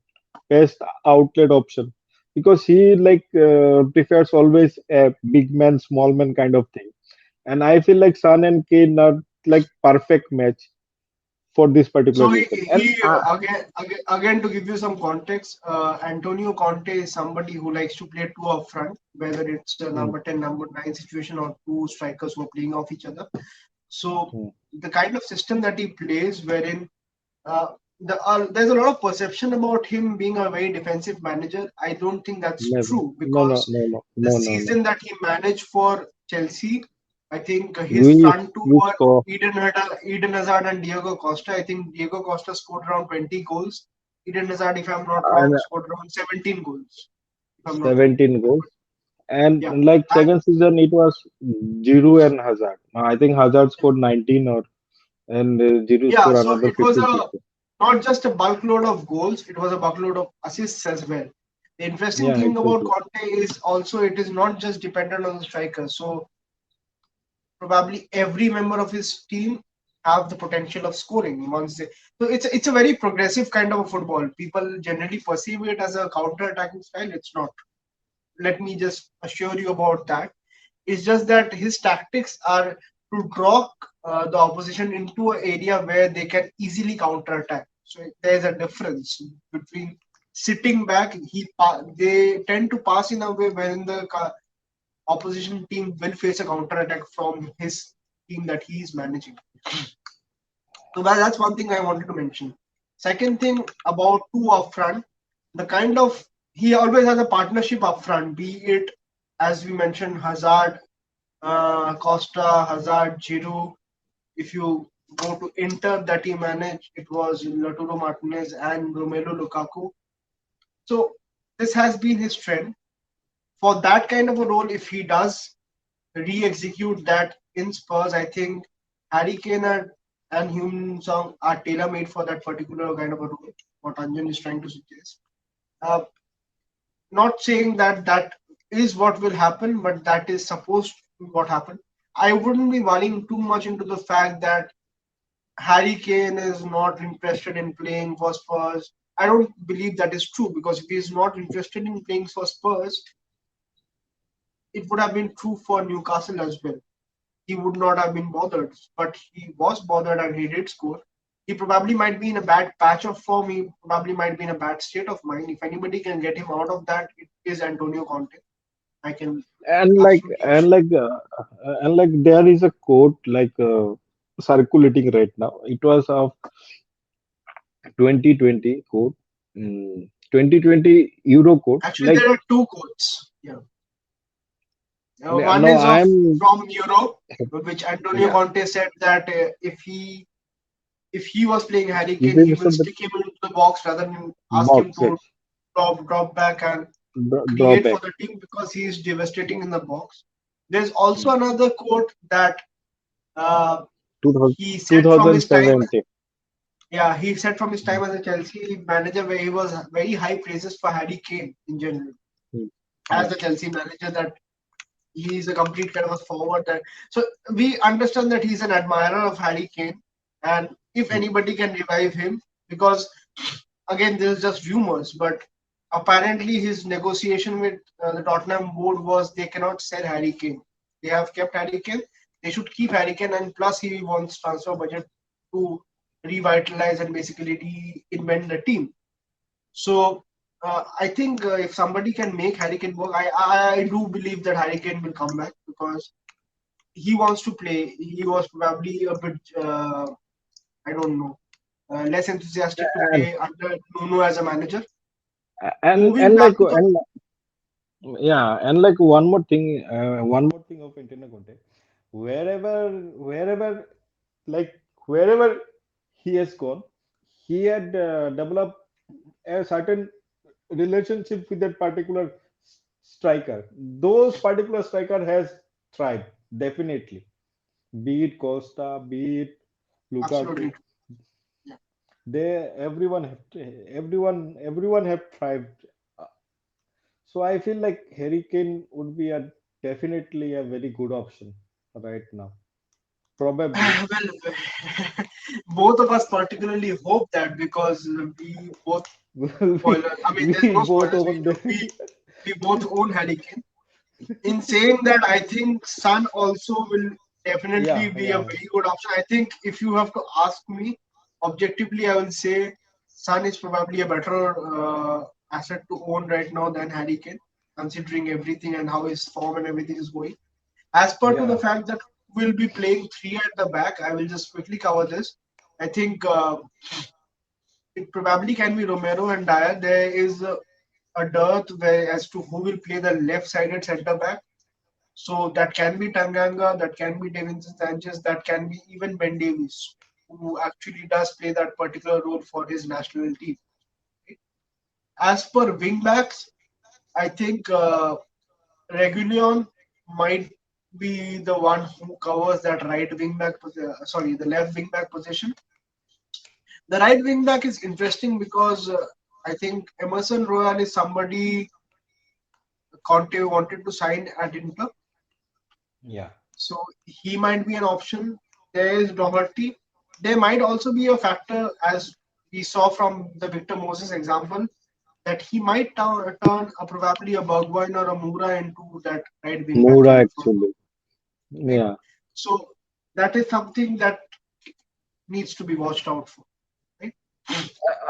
best outlet option because he like prefers always a big man, small man kind of thing. And I feel like Son and Kane are like perfect match for this particular So reason. And again to give you some context, Antonio Conte is somebody who likes to play two up front, whether it's a mm, number 10, number 9 situation or two strikers who are playing off each other. So mm, the kind of system that he plays, wherein there's a lot of perception about him being a very defensive manager. I don't think that's never, true no, no, because no, no, the no, no, no. season that he managed for Chelsea, I think his We front two we were score Eden Hazard and Diego Costa. I think Diego Costa scored around 20 goals. Eden Hazard, if I'm not wrong, and scored around 17 goals, if I'm not wrong. 17 goals. Yeah. And like And second season, it was Giroud and Hazard. I think Hazard scored 19 or and Giroud yeah, scored so another it was 15, a 16. not just a bulk load of goals, it was a bulk load of assists as well. The interesting Yeah, thing about exactly. Conte is also it is not just dependent on the striker. So probably every member of his team have the potential of scoring once they, so it's a very progressive kind of a football. People generally perceive it as a counter attacking style. It's not. Let me just assure you about that. It's just that his tactics are to draw the opposition into an area where they can easily counter attack. So there's a difference between sitting back. They tend to pass in a way wherein the opposition team will face a counter attack from his team that he is managing. So that's one thing I wanted to mention. Second thing about two up front, the kind of he always has a partnership up front, be it as we mentioned Hazard, Costa, Hazard, Giroud. If you go to Inter that he managed, it was Lautaro Martinez and Romelu Lukaku. So this has been his trend. For that kind of a role, if he does re-execute that in Spurs, I think Harry Kane and Heung Song are tailor-made for that particular kind of a role. What Anjan is trying to suggest. Uh, Not saying that that is what will happen, but that is supposed to be what happened. I wouldn't be worrying too much into the fact that Harry Kane is not interested in playing for Spurs. I don't believe that is true because if he is not interested in playing for Spurs, it would have been true for Newcastle as well. He would not have been bothered, but he was bothered and he did score. He probably might be in a bad patch of form. He probably might be in a bad state of mind. If anybody can get him out of that, it is Antonio Conte. I can And like absolutely and assure. like and like there is a quote like circulating right now. It was of 2020 quote, 2020 Euro quote. Actually, Like there are two quotes. Yeah, one no, is of I'm from Europe, which Antonio yeah. Conte said that if he was playing Harry Is Kane, it he will so the stick him into the box rather than ask him box? to Yes, drop back and create for drawback. the team because he is devastating in the box. There's also another quote that uh, 2000, he said from his time. 2017. Yeah, he said from his time as a Chelsea manager, where he was very high praises for Harry Kane in general Mm, as mm, a Chelsea manager. That he is a complete kind of a forward. That so we understand that he's an admirer of Harry Kane, and if mm. anybody can revive him, because again, this is just rumors, but apparently his negotiation with the Tottenham board was they cannot sell Harry Kane. They have kept Harry Kane. They should keep Harry Kane, and plus he wants transfer budget to revitalize and basically reinvent the team. So I think if somebody can make Harry Kane work, I do believe that Harry Kane will come back because he wants to play. He was probably a bit, I don't know, less enthusiastic to and play under Nuno as a manager. and Moving and back like to the and yeah, and like one more Thing of Antonio Conte, wherever, like wherever he has gone, he had developed a certain relationship with that particular striker. Those particular striker has thrived definitely. Be it Costa, be it Lukaku, absolutely. Yeah. they everyone have thrived. Uh, So I feel like Harry Kane would be a definitely a very good option right now. Probably. Well, both of us particularly hope that because we both spoiler. I mean, there's We no both spoilers. own the We both own Harry Kane. In saying that, I think Sun also will definitely yeah, be a yeah, very good option. I think if you have to ask me objectively, I will say Sun is probably a better asset to own right now than Harry Kane, considering everything and how his form and everything is going. As per to the yeah, fact that we'll be playing three at the back, I will just quickly cover this. I think it probably can be Romero and Dyer. There is a dearth where as to who will play the left-sided centre back. So that can be Tanganga, that can be Davinson Sanchez, that can be even Ben Davies, who actually does play that particular role for his national team. As per wingbacks, I think Regulion might be the one who covers that right wingback, sorry, the left wingback position. The right wingback is interesting because I think Emerson Royal is somebody Conte wanted to sign at Inter. yeah, So he might be an option. There is Doherty. There might also be a factor, as we saw from the Victor Moses example, that he might turn probably a Bergwijn or a Moura into that right wing back Moura role from actually. right. Yeah, So that is something that needs to be watched out for. Right?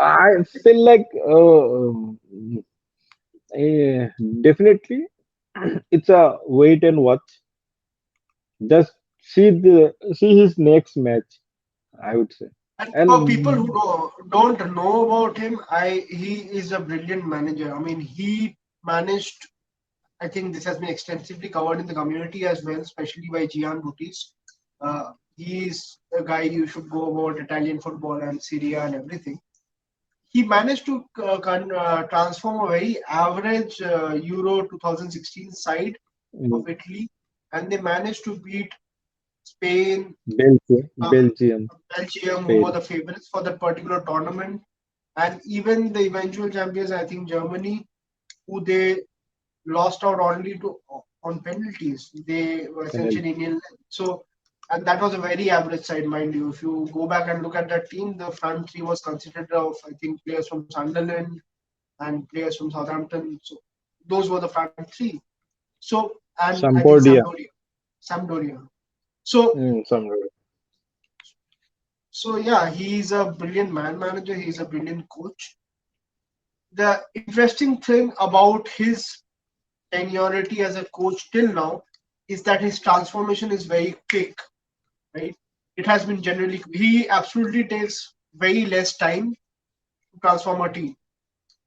I feel like eh, definitely it's a wait and watch. Just see his next match, I would say. And for people who And don't know about him, he is a brilliant manager. I mean, he managed. I think this has been extensively covered in the community as well, especially by Gian Butis. He's a guy you should go about Italian football and Serie A and everything. He managed to transform a very average Euro 2016 side of mm, Italy, and they managed to beat Spain, uh, Belgium, Belgium, who were Spain, the favorites for that particular tournament, and even the eventual champions, I think Germany, who they lost out only to on penalties. They were essentially penalty, nil. So, and that was a very average side, mind you. If you go back and look at that team, the front three was consisted of I think players from Sunderland and players from Southampton. So those were the front three. So and I think Sampdoria, Sampdoria. So Sampdoria. so yeah, he's a brilliant man manager. He's a brilliant coach. The interesting thing about his seniority as a coach till now is that his transformation is very quick, right? It has been generally, he absolutely takes very less time to transform a team.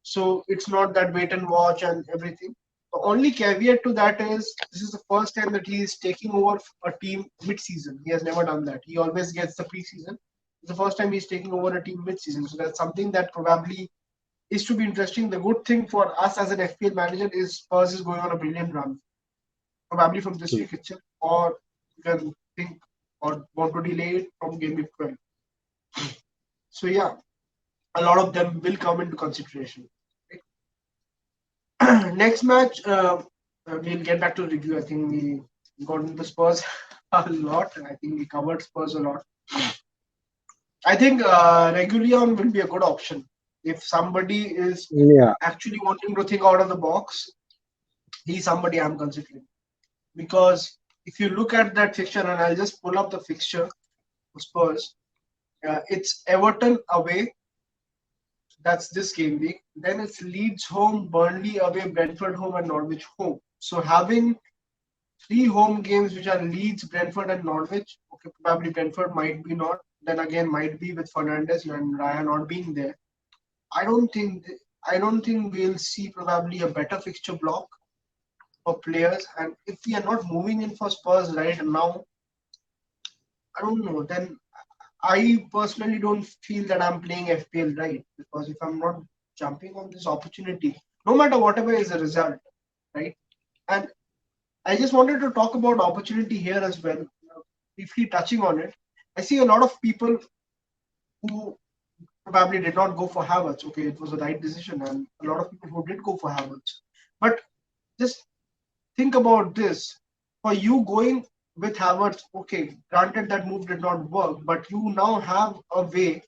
So it's not that wait and watch and everything. The only caveat to that is this is the first time that he is taking over a team mid-season. He has never done that. He always gets the preseason. It's the first time he's taking over a team mid-season. So that's something that probably is to be interesting. The good thing for us as an FPL manager is Spurs is going on a brilliant run probably from this week itself, or you can think or want to delay it from game week 12. So, yeah, a lot of them will come into consideration. Right? Next match, we'll get back to review. I think we got into Spurs a lot. I think we covered Spurs a lot. I think Regulion will be a good option. If somebody is Yeah, actually wanting to think out of the box, he's somebody I'm considering. Because if you look at that fixture, and I'll just pull up the fixture for Spurs, It's Everton away. That's this game week. Then it's Leeds home, Burnley away, Brentford home, and Norwich home. So having three home games which are Leeds, Brentford, and Norwich. Okay, probably Brentford might be not. Then again, might be with Fernandes and Raya not being there. I don't think I don't think we'll see probably a better fixture block for players. And if we are not moving in for Spurs right now, I don't know. Then I personally don't feel that I'm playing FPL right, because if I'm not jumping on this opportunity, no matter whatever is the result, right? And I just wanted to talk about opportunity here as well, briefly touching on it. I see a lot of people who probably did not go for Havertz. Okay, it was the right decision, and a lot of people who did go for Havertz. But just think about this. For you going with Havertz, okay, granted that move did not work, but you now have a way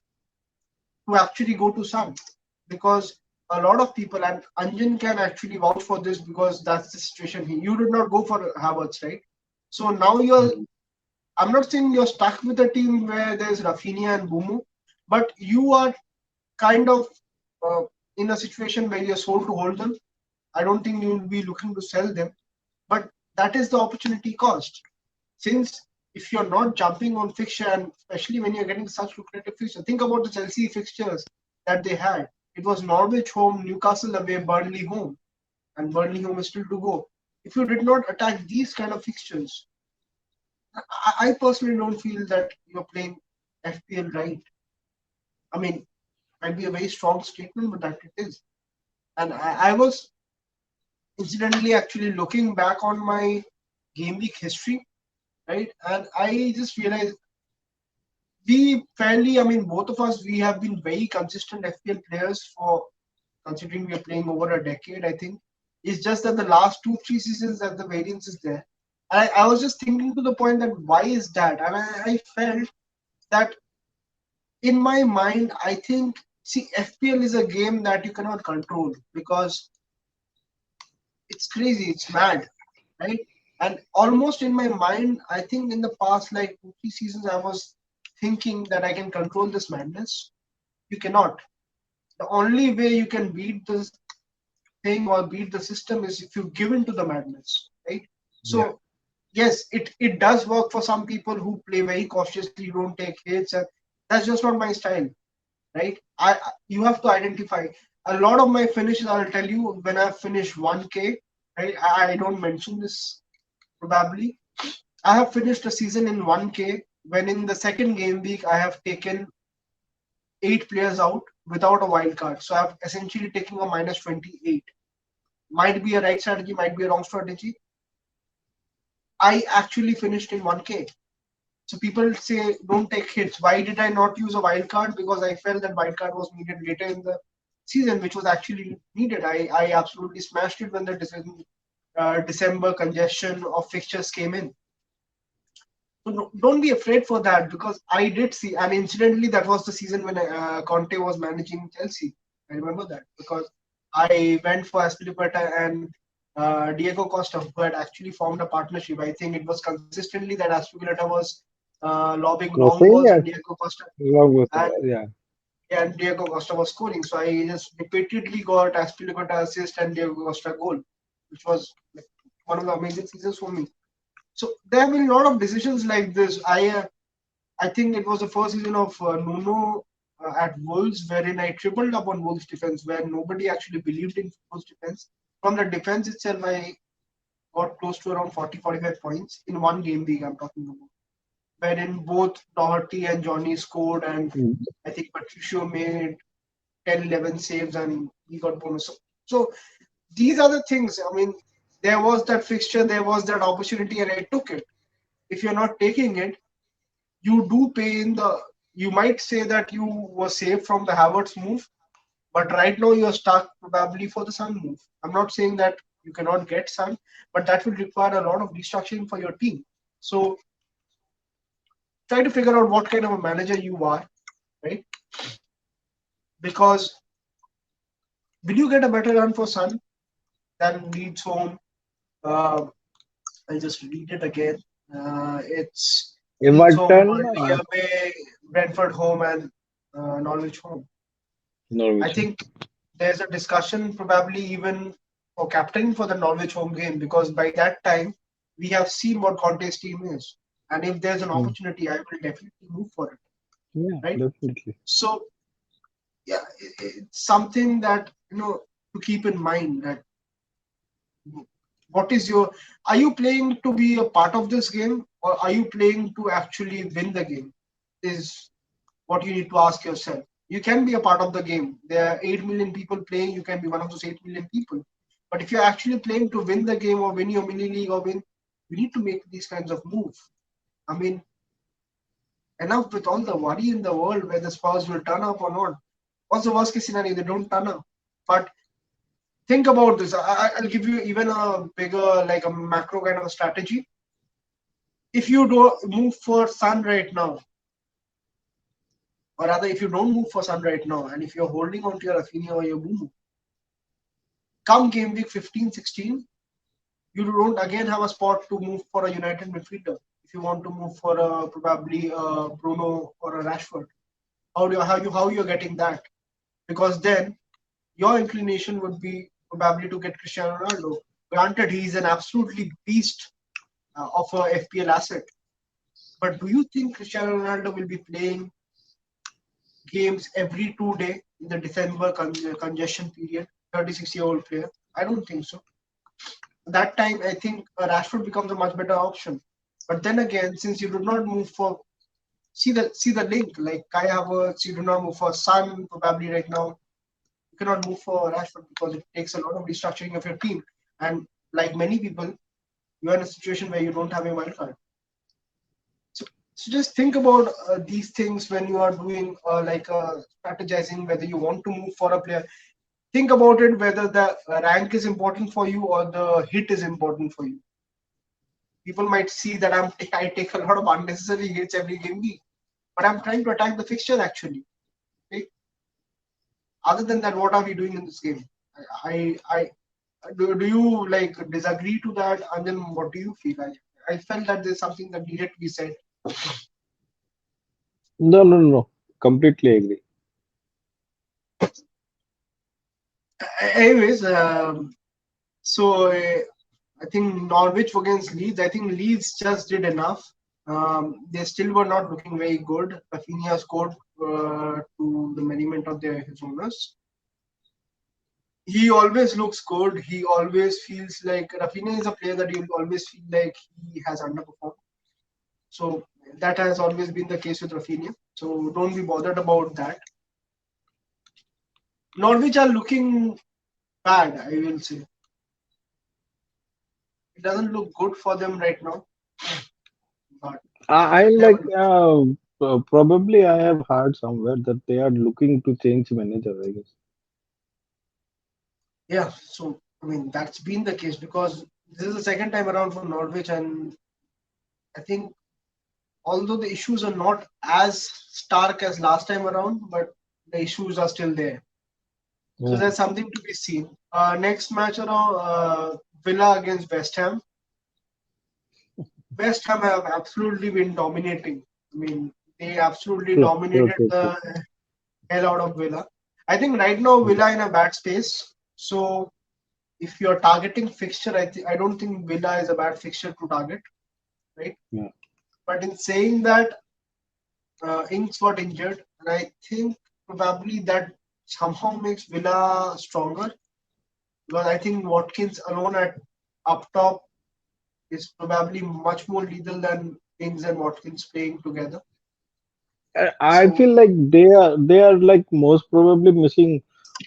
to actually go to Sun, because a lot of people, and Anjan can actually vouch for this because that's the situation. You did not go for Havertz, right? So now you're, Mhm. I'm not saying you're stuck with a team where there's Rafinha and Bumu, but you are kind of uh, in a situation where you're sold to hold them. I don't think you'll be looking to sell them, but that is the opportunity cost. Since if you're not jumping on fixture, and especially when you're getting such lucrative fixture, think about the Chelsea fixtures that they had. It was Norwich home, Newcastle away, Burnley home, and Burnley home is still to go. If you did not attack these kind of fixtures, I personally don't feel that you're playing FPL right. I mean, might be a very strong statement, but that it is. And I was incidentally actually looking back on my game week history, right? And I just realized I mean, both of us, we have been very consistent FPL players for considering we are playing over a decade, I think. It's just that the last two, 3 seasons that the variance is there. I was just thinking to the point that why is that? And I felt that in my mind, I think, see, FPL is a game that you cannot control because it's crazy, it's mad, right? And almost in my mind, I think in the past, like 2, 3 seasons, I was thinking that I can control this madness. You cannot. The only way you can beat this thing or beat the system is if you give in to the madness, right? Yeah. So yes, it does work for some people who play very cautiously, don't take hits, and that's just not my style, right? You have to identify. A lot of my finishes, I'll tell you, when I finish 1K, right? I don't mention this probably. I have finished a season in 1K when in the second game week I have taken 8 players out without a wild card. So I've essentially taken a minus 28. Might be a right strategy, might be a wrong strategy. I actually finished in 1K. So people say don't take hits. Why did I not use a wild card? Because I felt that wild card was needed later in the season, which was actually needed. I absolutely smashed it when the December congestion of fixtures came in. So don't be afraid for that, because I did see, and incidentally, that was the season when Conte was managing Chelsea. I remember that because I went for Aspilicueta and Diego Costa, who had actually formed a partnership. I think it was consistently that Aspilicueta was lobbing long Crossing balls and and Diego Costa long with and, yeah. and Diego Costa was scoring. So I just repeatedly got Aspilicueta assist and Diego Costa goal, which was like one of the amazing seasons for me. So there have been a lot of decisions like this. I think it was the first season of Nuno at Wolves, wherein I tripled up on Wolves defense, where nobody actually believed in Wolves defense. From the defense itself, I got close to around 40, 45 points in one game week. I'm talking about, wherein both Doherty and Johnny scored, and Mm. I think Patricio made 10, 11 saves, and he got bonus. So these are the things. I mean, there was that fixture, there was that opportunity, and I took it. If you're not taking it, you do pay in the. You might say that you were saved from the Havertz move, but right now you're stuck probably for the Sun move. I'm not saying that you cannot get Sun, but that will require a lot of restructuring for your team. So try to figure out what kind of a manager you are, right? Because will you get a better run for Sun than Leeds home? Uh, I'll just read it again. It's Leeds home, Everton, Burnley away, Brentford home and Norwich home. I Norwich. think there's a discussion probably even for captain for the Norwich home game because by that time we have seen what Conte's team is. And if there's an Hmm. opportunity, I will definitely move for it. Yeah, Right. definitely. So yeah, it's something that to keep in mind that what is your are you playing to be a part of this game or are you playing to actually win the game is what you need to ask yourself. You can be a part of the game. There are 8 million people playing. You can be one of those 8 million people. But if you're actually playing to win the game or win your mini league or win, you need to make these kinds of moves. I mean, enough with all the worry in the world whether Spurs will turn up or not. What's the worst case scenario? They don't turn up. But think about this. I'll give you even a bigger, like a macro kind of a strategy. If you don't move for Sun right now, or rather, if you don't move for Sun right now, and if you're holding on to your Rafinha or your Bumu, come game week 15, 16, you don't again have a spot to move for a United midfielder. If you want to move for a, probably a Bruno or a Rashford, how you're getting that? Because then your inclination would be probably to get Cristiano Ronaldo. Granted, he's an absolutely beast of a FPL asset. But do you think Cristiano Ronaldo will be playing games every 2 day in the December congestion period? 36-year-old player? I don't think so. That time, I think Rashford becomes a much better option. But then again, since you do not move for see the link like Kai Havertz, you do not move for Son probably right now. You cannot move for Rashford because it takes a lot of restructuring of your team. And like many people, you are in a situation where you don't have a wild card. So just think about these things when you are doing strategizing whether you want to move for a player. Think about it whether the rank is important for you or the hit is important for you. People might see that I take a lot of unnecessary hits every game week, but I'm trying to attack the fixture actually. Right? Other than that, what are we doing in this game? Do you like disagree to that? And then what do you feel? I felt that there's something that needed to be said. No, no, no, no. Completely agree. Anyways, so I think Norwich against Leeds. I think Leeds just did enough. They still were not looking very good. Rafinha scored to the merriment of his owners. He always looks good. He always feels like Rafinha is a player that you always feel like he has underperformed. So that has always been the case with Rafinha. So don't be bothered about that. Norwich are looking bad, I will say. It doesn't look good for them right now, but I never like know. probably I have heard somewhere that they are looking to change manager, I guess. Yeah, so I mean that's been the case because this is the second time around for Norwich, and I think although the issues are not as stark as last time around, but the issues are still there. So Yeah. there's something to be seen. Next match around Villa against West Ham. West Ham have absolutely been dominating. I mean, they absolutely True, true, dominated true, true. the hell out of Villa. I think right now Villa in a bad space. So if you're targeting fixture, I don't think Villa is a bad fixture to target, right? Yeah. But in saying that, Ings got injured, and I think probably that somehow makes Villa stronger because I think Watkins alone at up top is probably much more lethal than Ings and Watkins playing together. I So feel like they are like most probably missing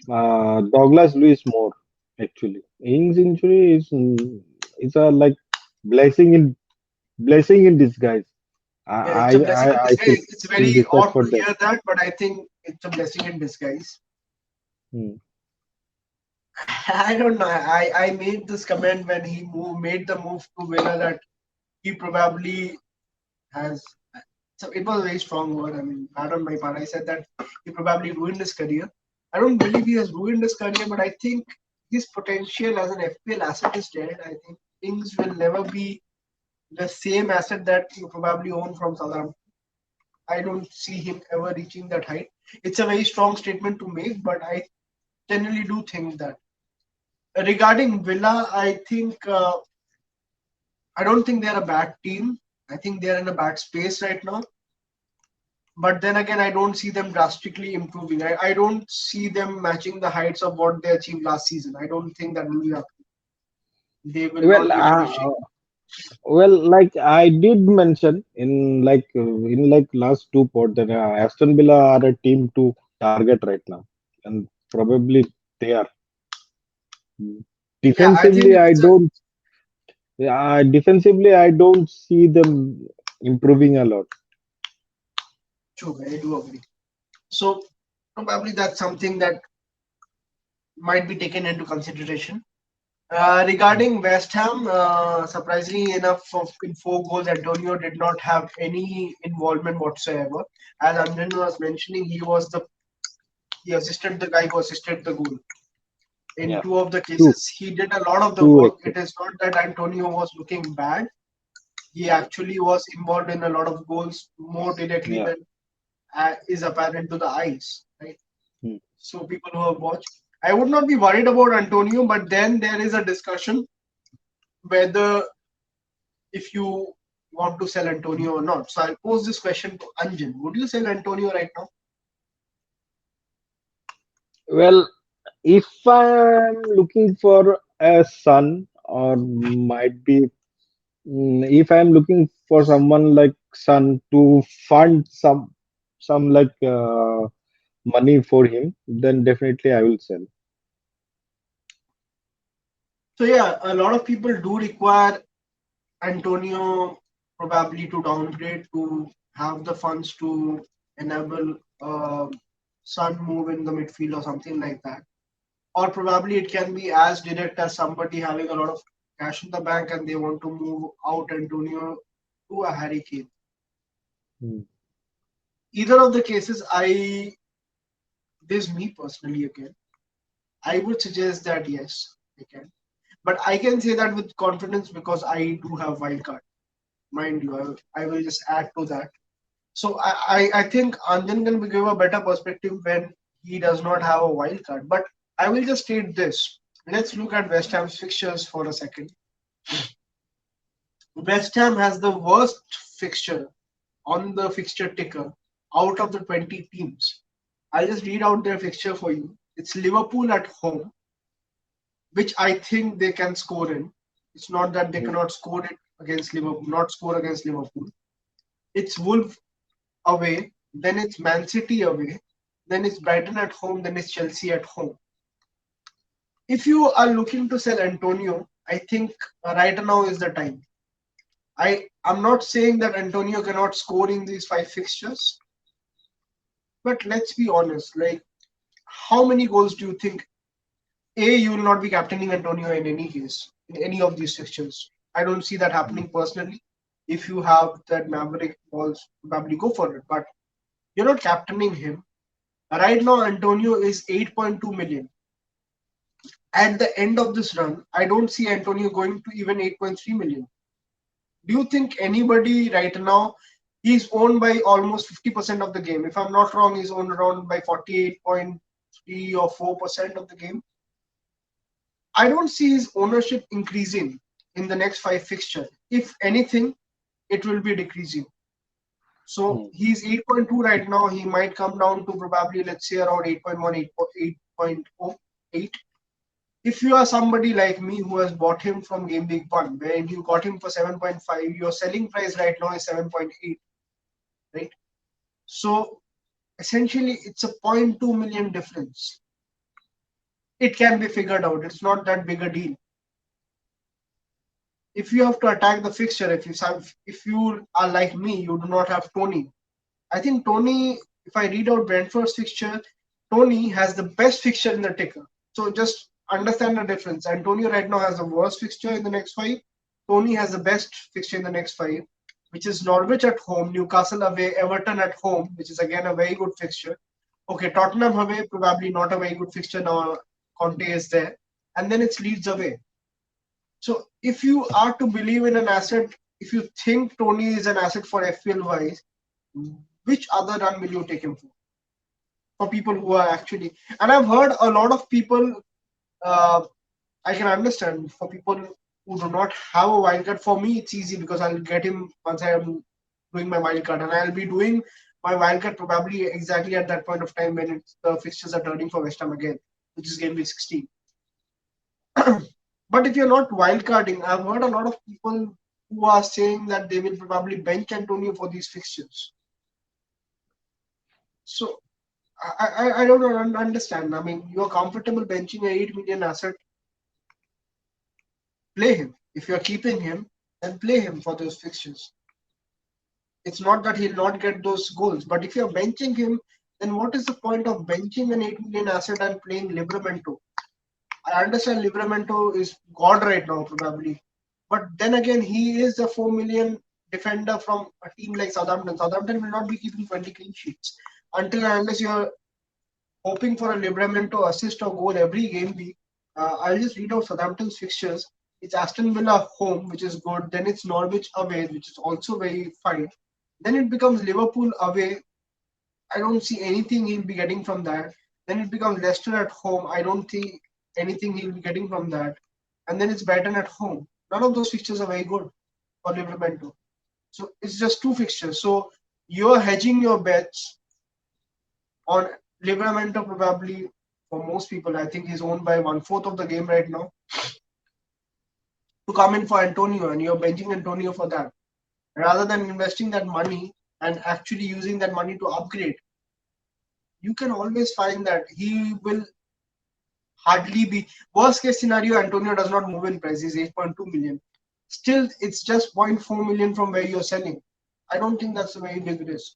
Douglas Luiz more actually. Ings injury is a like blessing in blessing in disguise. I yeah, it's a blessing in I disguise. It's feel very this way odd for to them. hear that, but I think it's a blessing in disguise. Hmm. I don't know. I made this comment when made the move to Villa that he probably has. So it was a very strong word. I mean, bad on my part. I said that he probably ruined his career. I don't believe he has ruined his career, but I think his potential as an FPL asset is dead. I think things will never be the same asset that you probably own from Southampton. I don't see him ever reaching that height. It's a very strong statement to make, but I generally do think that. Regarding Villa, I don't think they're a bad team. I think they're in a bad space right now. But then again, I don't see them drastically improving. I don't see them matching the heights of what they achieved last season. I don't think that will be happening. They will Well, not be finishing. like I did mention in last two pod that Aston Villa are a team to target right now, and probably they are. Yeah, I Defensively, think I it's a don't. Defensively, I don't see them improving a lot. true. I do agree. So probably that's something that might be taken into consideration. Regarding West Ham, surprisingly enough, in 4 goals, Antonio did not have any involvement whatsoever. As Anjan was mentioning, he assisted the guy who assisted the goal. In Yeah, two of the two, cases, he did a lot of the two work. actually. It is not that Antonio was looking bad. He actually was involved in a lot of goals more directly Yeah. than is apparent to the eyes, right? Hmm. So people who have watched, I would not be worried about Antonio, but then there is a discussion whether if you want to sell Antonio or not. So I'll pose this question to Anjan. Would you sell Antonio right now? Well, if I'm looking for a son, or might be if I'm looking for someone like son to fund some money for him, then definitely I will sell. So yeah, a lot of people do require Antonio probably to downgrade to have the funds to enable Sun move in the midfield or something like that. Or probably it can be as direct as somebody having a lot of cash in the bank and they want to move out Antonio to a Harry Kane. Hmm. Either of the cases, this me personally again, I would suggest that yes, I can. But I can say that with confidence because I do have wildcard. Mind you, I will just add to that. So I think Anjan can give a better perspective when he does not have a wild card. But I will just state this. Let's look at West Ham's fixtures for a second. West Ham has the worst fixture on the fixture ticker out of the 20 teams. I'll just read out their fixture for you. It's Liverpool at home, which I think they can score in. It's not that they Hmm. cannot score it against Liverpool, not score against Liverpool. It's Wolves away, then it's Man City away, then it's Brighton at home, then it's Chelsea at home. If you are looking to sell Antonio, I think right now is the time. I'm not saying that Antonio cannot score in these 5 fixtures, but let's be honest. Like, how many goals do you think? You will not be captaining Antonio in any case in any of these fixtures. I don't see that Hmm. happening personally. If you have that Maverick balls, probably go for it. But you're not captaining him. Right now, Antonio is 8.2 million. At the end of this run, I don't see Antonio going to even 8.3 million. Do you think anybody right now, he's owned by almost 50% of the game? If I'm not wrong, he's owned around by 48.3 or 4% of the game. I don't see his ownership increasing in the next 5 fixtures. If anything, it will be decreasing. So Hmm. he's 8.2 right now. He might come down to probably, let's say, around 8.1, 8.08. If you are somebody like me who has bought him from Game Week 1, where you got him for 7.5, your selling price right now is 7.8, right? So essentially, it's a zero point 0.2 million difference. It can be figured out. It's not that big a deal. If you have to attack the fixture, if you are like me, you do not have Tony. I think Tony, if I read out Brentford's fixture, Tony has the best fixture in the ticker. So just understand the difference. Antonio right now has the worst fixture in the next 5. Tony has the best fixture in the next 5, which is Norwich at home, Newcastle away, Everton at home, which is again a very good fixture. Okay, Tottenham away, probably not a very good fixture now. Conte is there. And then it's Leeds away. So if you are to believe in an asset, if you think Tony is an asset for FPL wise, which other run will you take him for? For people who are actually, and I've heard a lot of people. Uh, I can understand for people who do not have a wildcard. For me, it's easy because I'll get him once I am doing my wildcard, and I'll be doing my wildcard probably exactly at that point of time when the fixtures are turning for West Ham again, which is game week 16. But if you're not wildcarding, I've heard a lot of people who are saying that they will probably bench Antonio for these fixtures. So I don't understand. I mean, you're comfortable benching a 8 million asset, play him. If you're keeping him, then play him for those fixtures. It's not that he'll not get those goals, but if you're benching him, then what is the point of benching an 8 million asset and playing Livramento? I understand Livramento is God right now, probably. But then again, he is a 4 million defender from a team like Southampton. Southampton will not be keeping 20 clean sheets until and unless you're hoping for a Livramento assist or goal every game week. I'll just read out Southampton's fixtures. It's Aston Villa home, which is good. Then it's Norwich away, which is also very fine. Then it becomes Liverpool away. I don't see anything he'll be getting from that. Then it becomes Leicester at home. I don't see anything he'll be getting from that. And then it's Brighton at home. None of those fixtures are very good for Livramento. So it's just two fixtures. So you're hedging your bets on Livramento probably for most people. I think he's owned by 1/4 of the game right now to come in for Antonio, and you're benching Antonio for that rather than investing that money and actually using that money to upgrade. You can always find that he will hardly be worst case scenario. Antonio does not move in price. He's 8.2 million. Still, it's just zero point 0.4 million from where you're selling. I don't think that's a very big risk.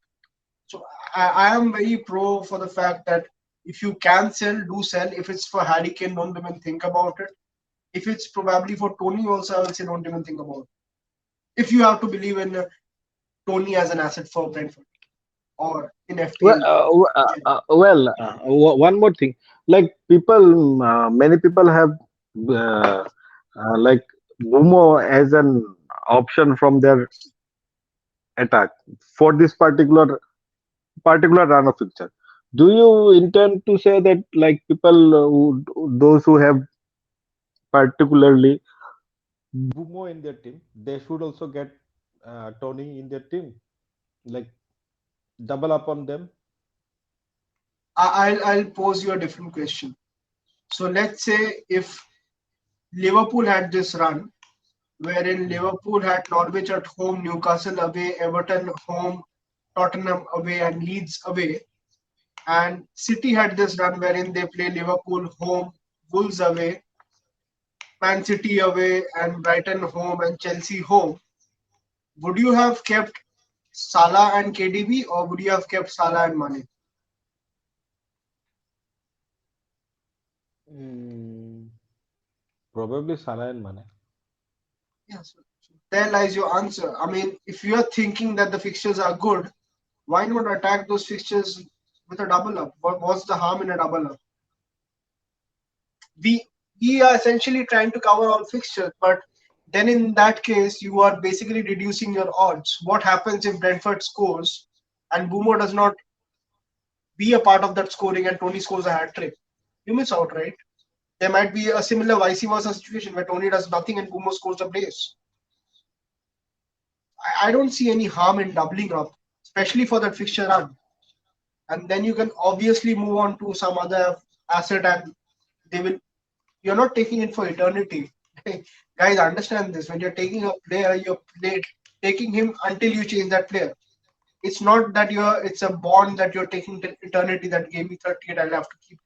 So I am very pro for the fact that if you can sell, do sell. If it's for Harry Kane, don't even think about it. If it's probably for Tony also, I will say don't even think about it. If you have to believe in Tony as an asset for Brentford or in Well, FPL. one more thing. Like people, many people have uh, like Bumo as an option from their attack for this particular run of fixture. Do you intend to say that like people those who have particularly Bumo in their team, they should also get Tony in their team, like double up on them. I'll pose you a different question. So let's say if Liverpool had this run wherein Mhm. Liverpool had Norwich at home, Newcastle away, Everton home, Tottenham away, and Leeds away. And City had this run wherein they play Liverpool home, Wolves away, Man City away, and Brighton home, and Chelsea home. Would you have kept Salah and KDB, or would you have kept Salah and Mane? Mm, Probably Salah and Mane. Yes. There lies your answer. I mean, if you're thinking that the fixtures are good, why not attack those fixtures with a double up? What's the harm in a double up? We we are essentially trying to cover all fixtures, but then in that case, you are basically reducing your odds. What happens if Brentford scores and Boomer does not be a part of that scoring and Tony scores a hat trick? You miss out, right? There might be a similar vice versa situation where Tony does nothing and Boomer scores a brace. I don't see any harm in doubling up, especially for that fixture run. And then you can obviously move on to some other asset and they will you're not taking it for eternity. Guys, understand this. When you're taking a player, taking him until you change that player. It's not that it's a bond that you're taking till eternity that gave me 38. I'll have to keep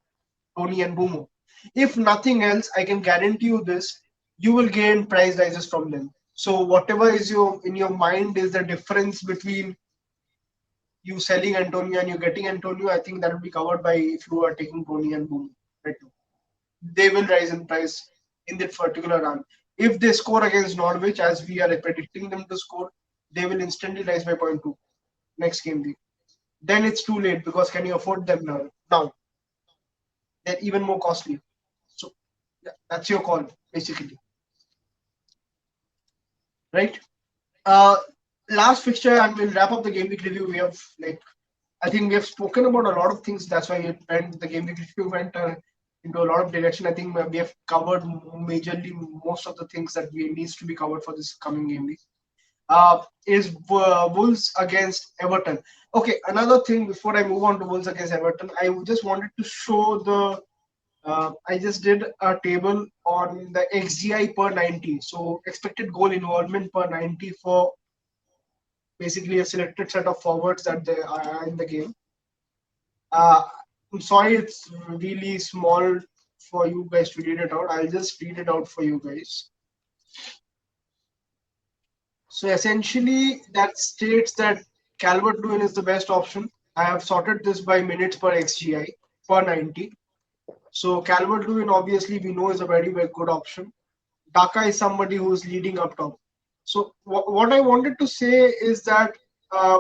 Tony and Bumo. If nothing else, I can guarantee you this, you will gain price rises from them. So whatever is your in your mind is the difference between you selling Antonio and you getting Antonio, I think that will be covered by if you are taking Tony and Bumo right now. They will rise in price in that particular run. If they score against Norwich, as we are predicting them to score, they will instantly rise by 0.2 next game week. Then it's too late because can you afford them now? Now they're even more costly. So yeah, that's your call basically, right? Uh, Last fixture, and we'll wrap up the game week review. We have like I think we have spoken about a lot of things. That's why it went the game week review went into a lot of direction. I think we have covered majorly most of the things that we needs to be covered for this coming game week. Is Wolves against Everton. Okay, another thing before I move on to Wolves against Everton, I just wanted to show the. I just did a table on the XGI per 90. So expected goal involvement per 90 for basically a selected set of forwards that they are in the game. Uh, I'm sorry, it's really small for you guys to read it out. I'll just read it out for you guys. So essentially, that states that Calvert-Lewin is the best option. I have sorted this by minutes per XGI per 90. So Calvert-Lewin, obviously, we know is a very, very good option. Daka is somebody who is leading up top. So what I wanted to say is that uh,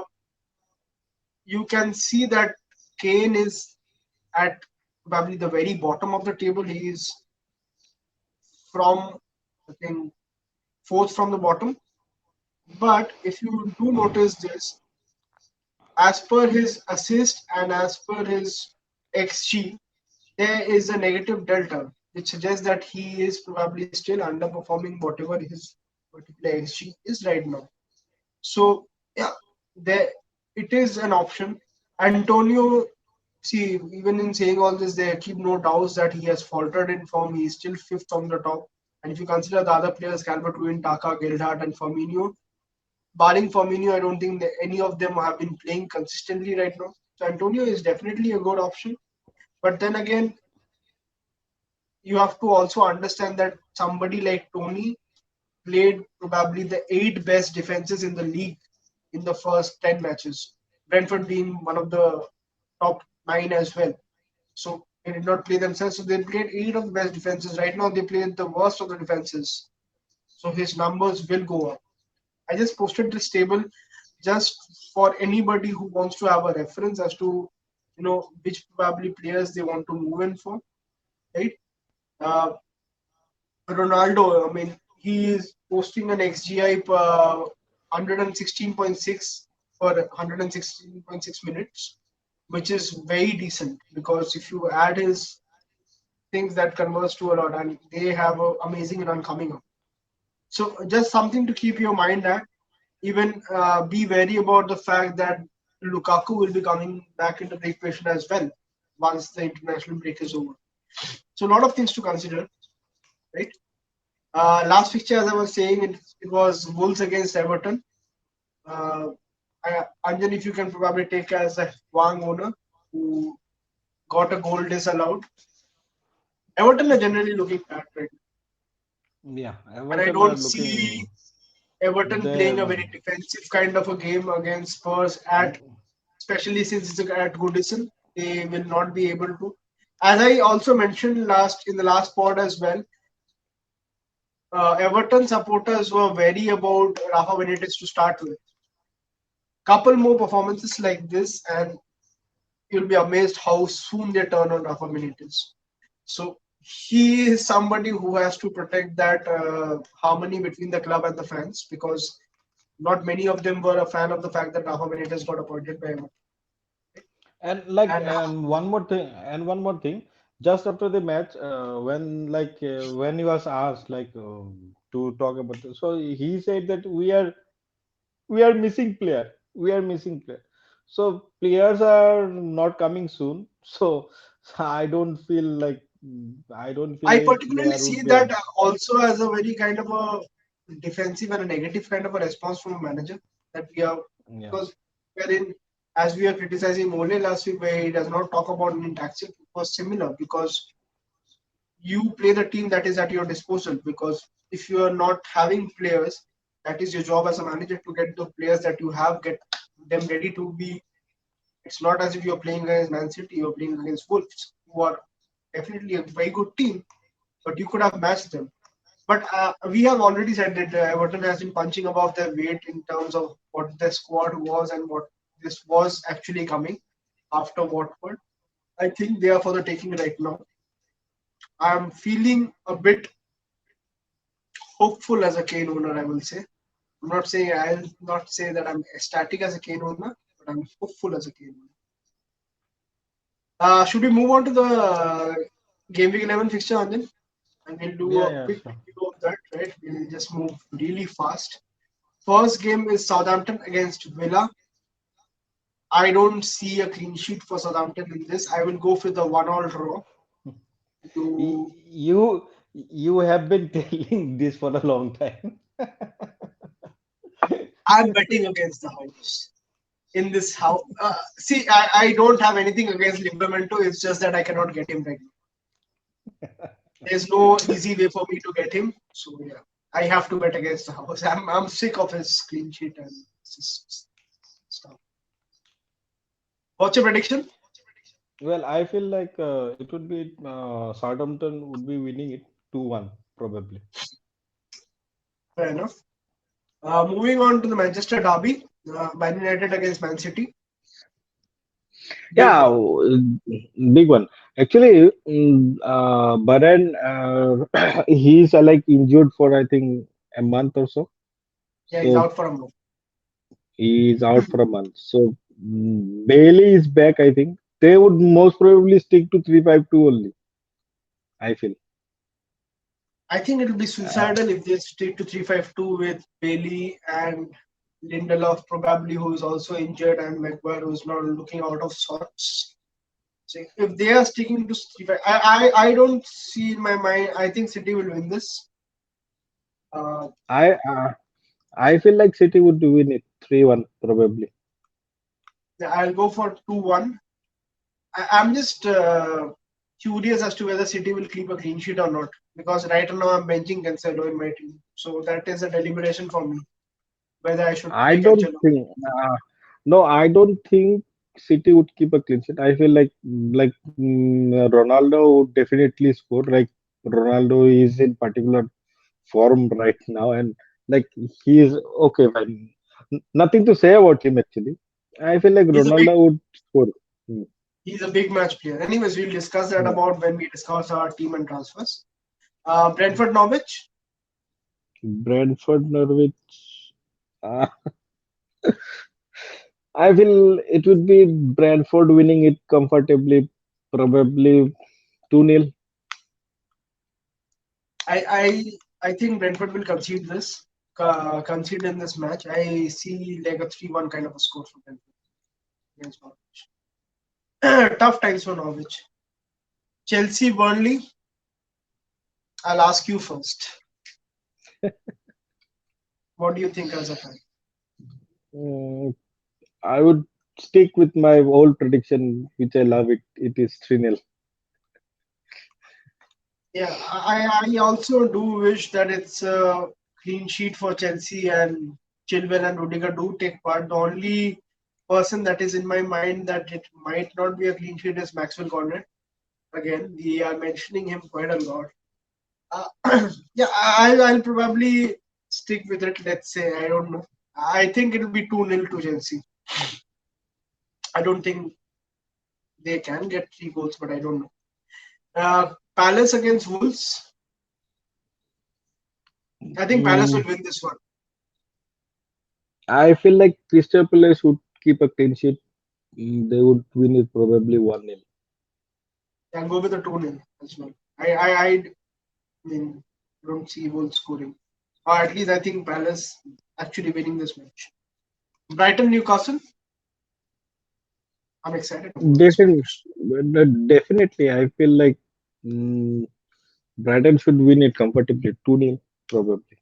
you can see that Kane is at probably the very bottom of the table. He is from, I think, fourth from the bottom. But if you do notice this, as per his assist and as per his XG, there is a negative delta, which suggests that he is probably still underperforming whatever his particular XG is right now. So yeah, there it is an option. Antonio, see, even in saying all this, there keep no doubts that he has faltered in form. He is still fifth on the top. And if you consider the other players, Calvert-Lewin, Taka, Gildart, and Firmino, barring Firmino, I don't think that any of them have been playing consistently right now. So Antonio is definitely a good option. But then again, you have to also understand that somebody like Tony played probably the eight best defenses in the league in the first 10 matches. Brentford being one of the top nine as well. So they did not play themselves. So they played eight of the best defenses. Right now they played the worst of the defenses. So his numbers will go up. I just posted this table just for anybody who wants to have a reference as to which probably players they want to move in for, right? Uh, Ronaldo, I mean, he is posting an XGI 116.6 for 116.6 minutes, which is very decent because if you add his things that converts to a lot, and they have an amazing run coming up. So just something to keep your mind at. Even be wary about the fact that Lukaku will be coming back into the equation as well once the international break is over. So a lot of things to consider, right? Last fixture, as I was saying, it was Wolves against Everton. Uh, Anjan, if you can probably take as a Wang owner who got a goal disallowed. Everton are generally looking bad right now, Yeah, and I Everton are don't see looking Everton playing a there. very defensive kind of a game against Spurs at, especially since it's at Goodison. They will not be able to. As I also mentioned last in the last pod as well, Everton supporters were very about Rafa Benitez to start with. Couple more performances like this, and you'll be amazed how soon they turn on Rafa Benitez. So he is somebody who has to protect that harmony between the club and the fans because not many of them were a fan of the fact that Rafa Benitez got appointed by him. And like, And and one more thing, just after the match, when he was asked to talk about this, so he said that we are missing player, we are missing player. So players are not coming soon. So I don't feel I a particularly player see would be that a, also as a very kind of a defensive and a negative kind of a response from a manager that we are yeah. because wherein as we are criticizing Mole last week where he does not talk about an tactics it was similar because you play the team that is at your disposal because if you are not having players that is your job as a manager to get the players that you have get them ready to be. It's not as if you're playing against Man City, you're playing against Wolves who are definitely a very good team but you could have matched them. But we have already said that Everton has been punching above their weight in terms of what their squad was and what this was actually coming after Watford. I think they are for the taking right now. I'm feeling a bit hopeful as a Kane owner, I will say. I'll not say that I'm ecstatic as a Kane owner, but I'm hopeful as a Kane owner. Should we move on to the Game Week 11 fixture, Anjan? And we'll do Yeah, a yeah, quick sure. review of that, right? We'll just move really fast. First game is Southampton against Villa. I don't see a clean sheet for Southampton in this. I will go for the 1-all draw. You, You have been telling this for a long time. I'm betting against the house in this house. See, I don't have anything against Livramento. It's just that I cannot get him right now. There's no easy way for me to get him. So yeah, I have to bet against the house. I'm sick of his clean sheet and stuff. What's your prediction? Well, I feel like it would be Southampton would be winning it 2-1 probably. Fair enough. Moving on to the Manchester derby, Man United against Man City. Big Yeah, one. big one. Actually, Baran, he's like injured for I think a month or so. Yeah, he's So out for a month. he's out for a month. So Bailey is back. I think they would most probably stick to 3-5-2 only. I feel. I think it'll be Uh, suicidal if they stick to 3-5-2 with Bailey and Lindelof, probably, who is also injured, and Maguire, who is not looking out of sorts. So if they are sticking to 3-5, I don't see in my mind. I think City will win this. Uh, I uh, I feel like City would win it 3-1 probably. I'll go for 2-1. I'm just curious as to whether City will keep a clean sheet or not. Because right now I'm benching Cancelo in my team. So that is a deliberation for me whether I should I play don't Cancelo. think. No, I don't think City would keep a clean sheet. I feel like Ronaldo would definitely score. Like Ronaldo is in particular form right now, and like he is okay. Fine. Nothing to say about him actually. I feel like He's a big Ronaldo would score. Hmm. he's a big match player. Anyways, we'll discuss that Hmm. about when we discuss our team and transfers. Brentford Norwich. Brentford, Norwich. Uh, I feel it would be Brentford winning it comfortably, probably 2-0. I think Brentford will concede in this match. I see like a 3-1 kind of a score for Brentford against Norwich. Tough times for Norwich. Chelsea Burnley. I'll ask you first. What do you think as a fan? I would stick with my old prediction, which I love it. It is 3-0. Yeah, I also do wish that it's a clean sheet for Chelsea and Chilwell and Rudiger do take part. The only person that is in my mind that it might not be a clean sheet is Maxwell Cornet. Again, we are mentioning him quite a lot. Yeah, I'll probably stick with it. Let's say I don't know. I think it'll be 2-0 to Chelsea. I don't think they can get 3 goals, but I don't know. Palace against Wolves. I think Palace Mm, will win this one. I feel like Crystal Palace would keep a clean sheet. They would win it probably 1-0. I'll go with a 2-0 as well. I mean, don't see Wolves scoring. Or at least I think Palace actually winning this match. Brighton Newcastle. I'm excited about this Definitely, match. definitely. I feel like mm, Brighton should win it comfortably 2-0 probably.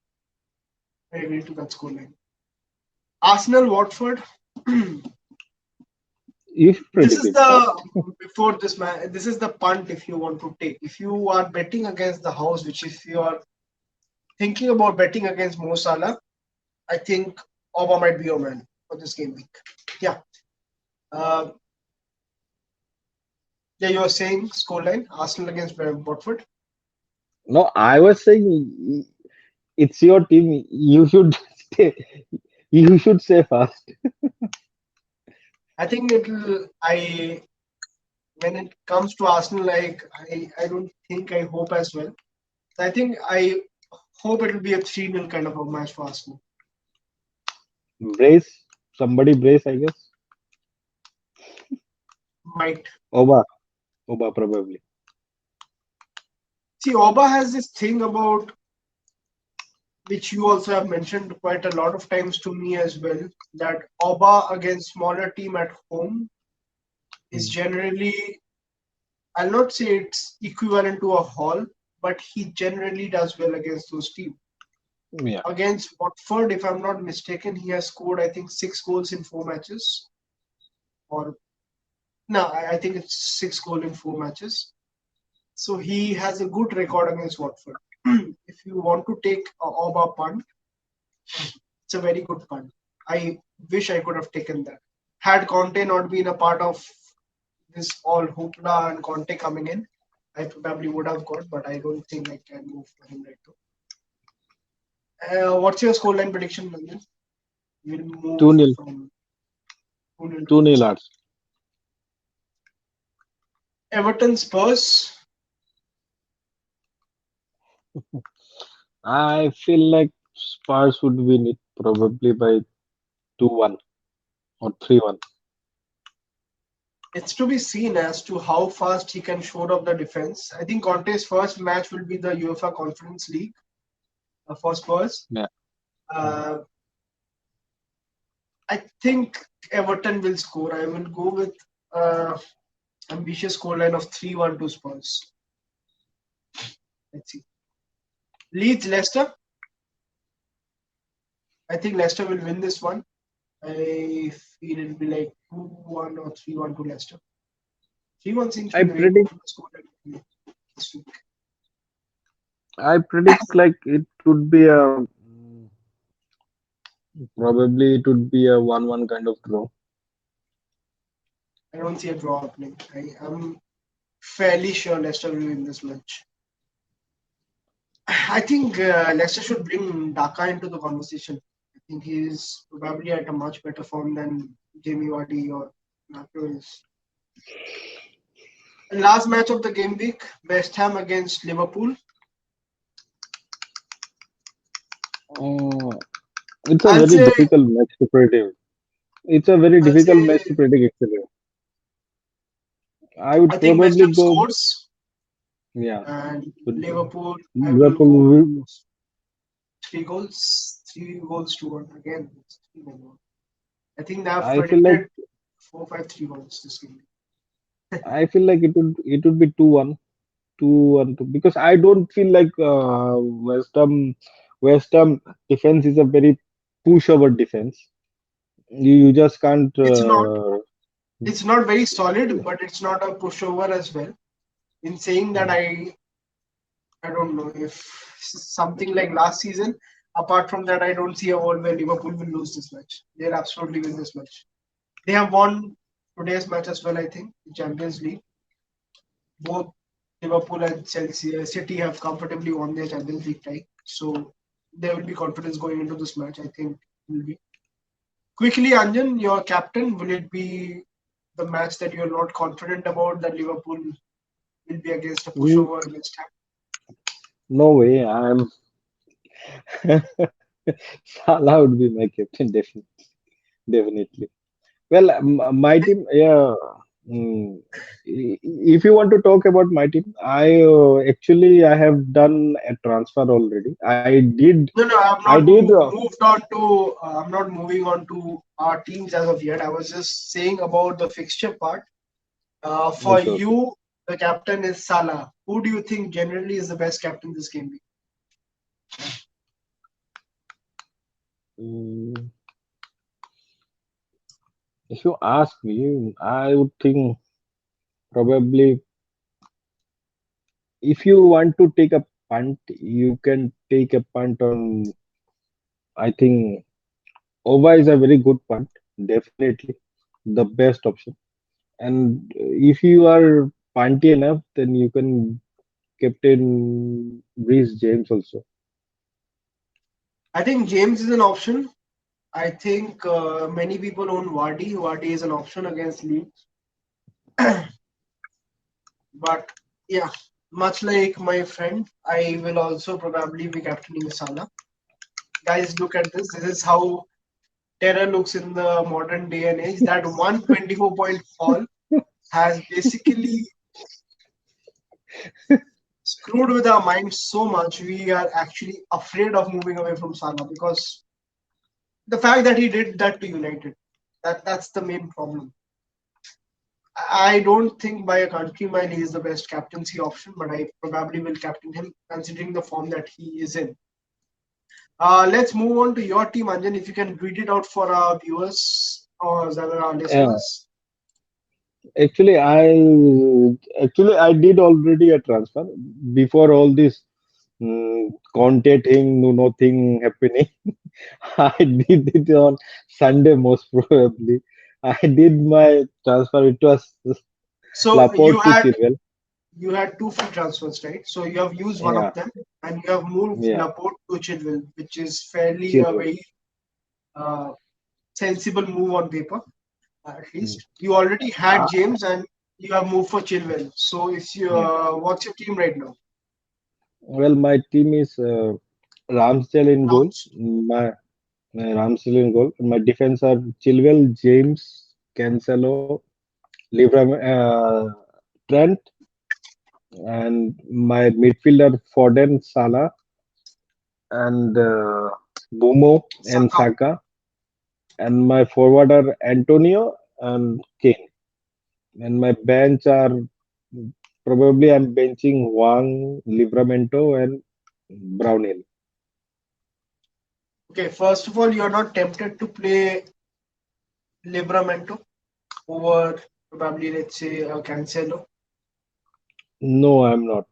I agree to that scoreline. Arsenal Watford. You should This predict is it first. the before this match. This is the punt if you want to take. If you are betting against the house, which if you are thinking about betting against Mo Salah, I think Oba might be your man for this game week. Yeah. Uh, yeah, you were saying scoreline Arsenal against Watford. No, I was saying it's your team. You should stay. You should say fast. I think it'll. I when it comes to Arsenal, like I don't think I hope as well. I think I hope it'll be a 3-0 kind of a match for Arsenal. Brace. Somebody brace, I guess. Might. Oba. Oba probably. See, Oba has this thing about which you also have mentioned quite a lot of times to me as well, that Oba against smaller team at home is Mm. generally, I'll not say it's equivalent to a haul, but he generally does well against those teams. Yeah. Against Watford, if I'm not mistaken, he has scored, I think, 6 goals in 4 matches. Or, no, I think it's 6 goals in 4 matches. So he has a good record against Watford. If you want to take a Oba punt, it's a very good punt. I wish I could have taken that. Had Conte not been a part of this all hoopla and Conte coming in, I probably would have got, but I don't think I can move for him right now. What's your scoreline prediction, Nandan? We'll move 2-0. from 2-0 to 2-0 Leicester. odds. Everton Spurs. I feel like Spurs would win it probably by 2-1 or 3-1. It's to be seen as to how fast he can shore up the defense. I think Conte's first match will be the UEFA Conference League for Spurs. Yeah. Mm. Uh, I think Everton will score. I will go with uh, ambitious scoreline of 3-1 to Spurs. Let's see. Leeds Leicester. I think Leicester will win this one. I feel it'll be like 2-1 or 3-1 to Leicester. 3-1 seems to I be very good predict for the scoreline this week. I predict like it would be a probably it would be a 1-1 kind of draw. I don't see a draw happening. I'm fairly sure Leicester will win this match. I think Leicester should bring Daka into the conversation. I think he's probably at a much better form than Jamie Vardy or Nato is. And last match of the game week, West Ham against Liverpool. Uh, it's a I'll very say difficult match to predict. It's a very I'll difficult match say to predict actually. I would I think West probably Ham go, scores yeah, and with Liverpool. I will Liverpool. go with 3 goals, 3 goals to one again. It's 3-1. I think they have I feel like predicted 4-5-3 goals this game. it would be 2-1, 2-1 because I don't feel like West Ham defense is a very pushover defense. You just can't. It's not. It's not very solid, but it's not a pushover as well. In saying that, I don't know if something like last season. Apart from that, I don't see a world where Liverpool will lose this match. They'll absolutely win this match. They have won today's match as well. I think the Champions League. Both Liverpool and Chelsea, City have comfortably won their Champions League tie. So there will be confidence going into this match. I think will be quickly. Anjan, your captain. Will it be the match that you're not confident about that Liverpool will be against a Mm, pushover West Ham? no way. I'm Salah would be my captain definitely. Well, my team, yeah. mm, if you want to talk about my team, I have done a transfer already. No, no, I did. moved on to. I'm not moving on to our teams as of yet. I was just saying about the fixture part. For Okay, okay. you, the captain is Salah. Who do you think generally is the best captain this game week? Mm, if you ask me, I would think probably if you want to take a punt, you can take a punt on. I think Ova is a very good punt, definitely the best option. And if you are punty enough, then you can captain Reece James also. I think James is an option. I think many people own Vardy. Vardy is an option against Leeds. But yeah, much like my friend, I will also probably be captaining Salah. Guys, look at this. This is how terror looks in the modern day and age. That 124-point fall has basically screwed with our minds so much, we are actually afraid of moving away from Salah because the fact that he did that to United, that's the main problem. I don't think by a country mile he is the best captaincy option, but I probably will captain him considering the form that he is in. Let's move on to your team, Anjan. If you can read it out for our viewers or rather our Yeah, listeners. actually, I did already a transfer before all this Conte thing, no nothing happening. I did it on Sunday most probably. I did my transfer. It was So Laporte to Chilwell. you had two free transfers, right? So you have used one of Yeah, them and you have moved yeah, Laporte to Chilwell, which is fairly a Chilwell. very uh, sensible move on paper, at Mm. least. You already had Ah, James and you have moved for Chilwell. So if you yeah. what's your team right now? Well, my team is Ramsdale in goal. Rounds. My Ramsdale in goal. My defense are Chilwell, James, Cancelo, Livram, Trent, and my midfielder Foden, Salah, and Bomo and Saka. Saka, and my forward are Antonio and Kane, and my bench are probably I'm benching Wang, Livramento, and Brownhill. Okay, first of all, you're not tempted to play Libramento over probably let's say Cancelo. No, I'm not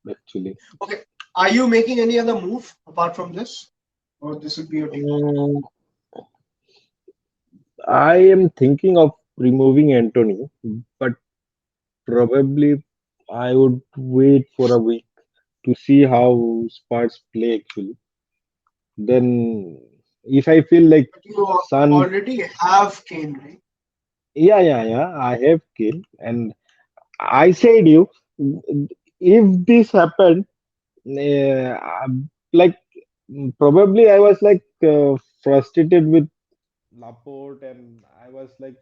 actually. Okay, are you making any other move apart from this, or this will be your team? Mm, I am thinking of removing Antonio, but probably I would wait for a week to see how Spurs play actually. Then, if I feel like But you Sun, already have Kane, right? yeah, I have Kane, and I said you, if this happened, like probably I was like frustrated with Laporte, and I was like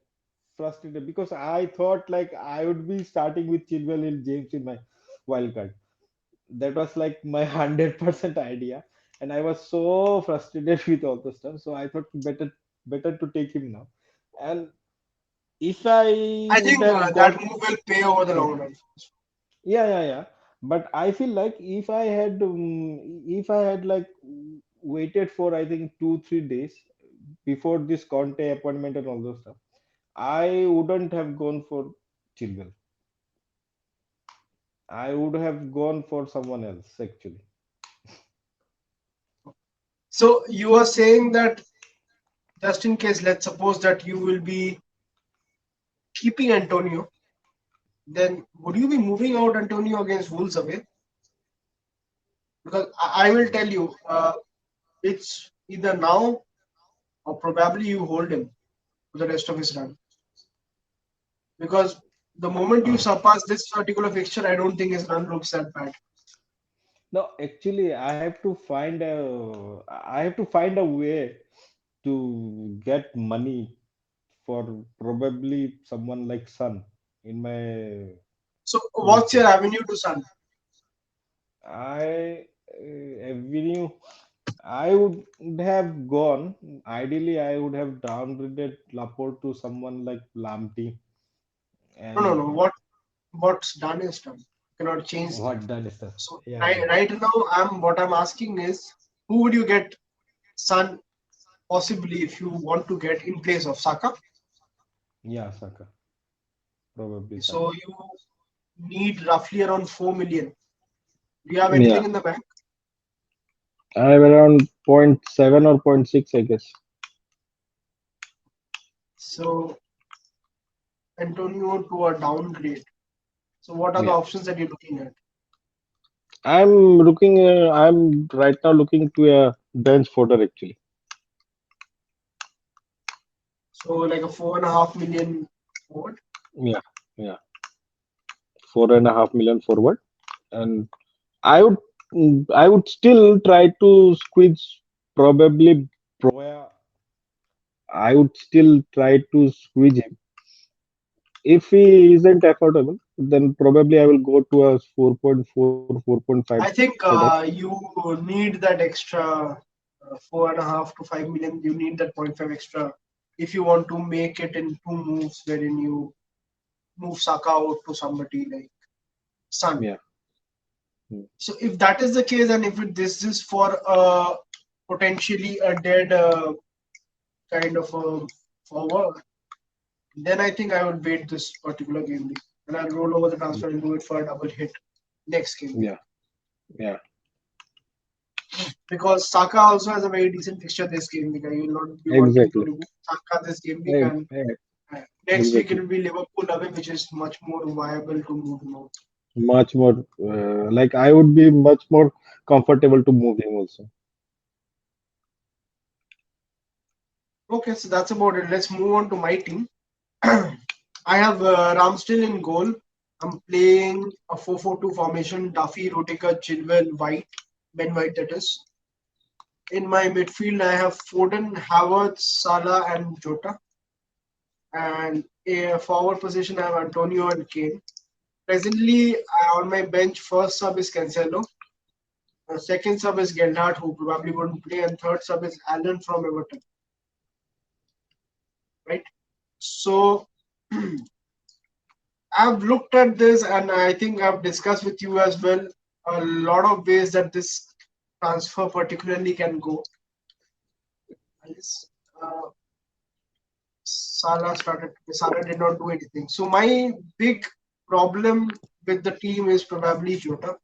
frustrated because I thought like I would be starting with Chilwell and James in my wild card. That was like my 100% idea, and I was so frustrated with all the stuff. So I thought better to take him now. And if I I would think have that gone, move will pay over the yeah, long run. yeah. But I feel like if I had like waited for I think 2 3 days before this Conte appointment and all those stuff, I wouldn't have gone for Chilwell. I would have gone for someone else actually. So you are saying that just in case, let's suppose that you will be keeping Antonio, then would you be moving out Antonio against Wolves away? Because I will tell you, it's either now or probably you hold him for the rest of his run. Because the moment you surpass this particular fixture, I don't think his run looks that bad. No, actually, I have to find a way to get money for probably someone like Sun in my So pool what's team. your avenue to Sun? Avenue, I would have gone. Ideally, I would have downgraded Laporte to someone like Lamptey No, no, and no. What's done is done. You cannot change that. what done is done. So Yeah. right now, I'm asking is who would you get Sun possibly if you want to get in place of Saka? Yeah, Saka. Probably So Saka. you need roughly around 4 million. Do you have Yeah. anything in the bank? I have around point 0.7 or point 0.6, I guess. So Antonio to a downgrade. So what are the Yeah. options that you're looking at? I'm right now looking to a bench fodder actually. So like a 4.5 million forward. Yeah. Yeah. 4.5 million forward. And I would, I would still try to squeeze probably Broya. I would still try to squeeze him. if he isn't affordable, then probably I will go to a 4.4, 4.5 I think setup. you need that extra 4.5 to 5 million. You need that point 0.5 extra if you want to make it in two moves, wherein you move Saka out to somebody like Sun. Yeah. Mm. So if that is the case, and if this is for potentially a dead kind of a forward, then I think I would wait this particular game week and I'll roll over the transfer and do it for a double hit next game week. Yeah. Yeah. Because Saka also has a very decent fixture this game week. I will not be wanting to Exactly. remove Saka this game week, Eh, and eh, next week it Exactly. will be Liverpool away, which is much more viable to move him out. Much more, like I would be much more comfortable to move him also. Okay, so that's about it. Let's move on to my team. I have Ramsdale in goal. I'm playing a 4-4-2 formation. Duffy, Rudiger, Chilwell, White, Ben White that is. In my midfield, I have Foden, Havertz, Salah, and Jota. And a forward position, I have Antonio and Kane. Presently, on my bench, first sub is Cancelo. Second sub is Gelhardt, who probably wouldn't play. And third sub is Allen from Everton. Right? So, I've looked at this and I think I've discussed with you as well a lot of ways that this transfer particularly can go. Yes. Salah did not do anything. So my big problem with the team is probably Jota,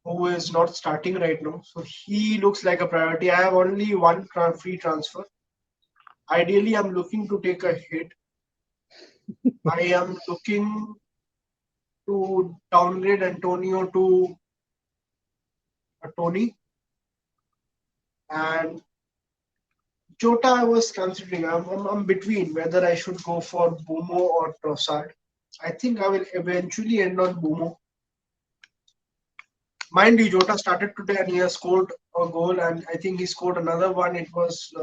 who is not starting right now. So he looks like a priority. I have only one free transfer. Ideally, I'm looking to take a hit. I am looking to downgrade Antonio to a Tony, and Jota, I was considering. I'm between whether I should go for Bumo or Trossard. I think I will eventually end on Bumo. Mind you, Jota started today and he has scored a goal, and I think he scored another one. It was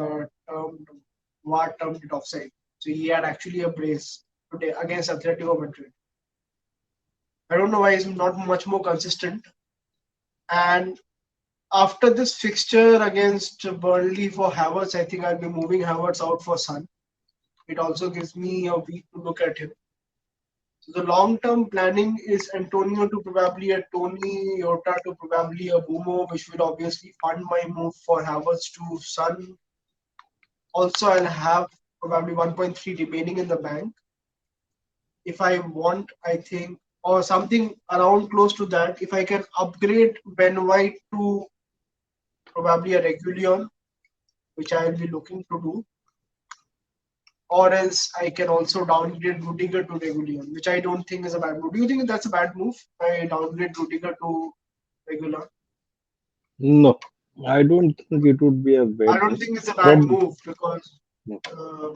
VAR termed it offside. So he had actually a brace today against Atletico Madrid. I don't know why he's not much more consistent. And after this fixture against Burnley for Havertz, I think I'll be moving Havertz out for Sun. It also gives me a week to look at him. So the long-term planning is Antonio to probably a Tony, Yota to probably a Bumo, which will obviously fund my move for Havertz to Sun. Also, I'll have probably 1.3 remaining in the bank. If I want, I think, or something around close to that, if I can upgrade Ben White to probably a Regulion, which I will be looking to do, or else I can also downgrade Rudiger to Regulion, which I don't think is a bad move. Do you think that's a bad move? I downgrade Rudiger to regular. No, I don't think it would be a I bad don't move. think it's a bad Prob move because no. uh,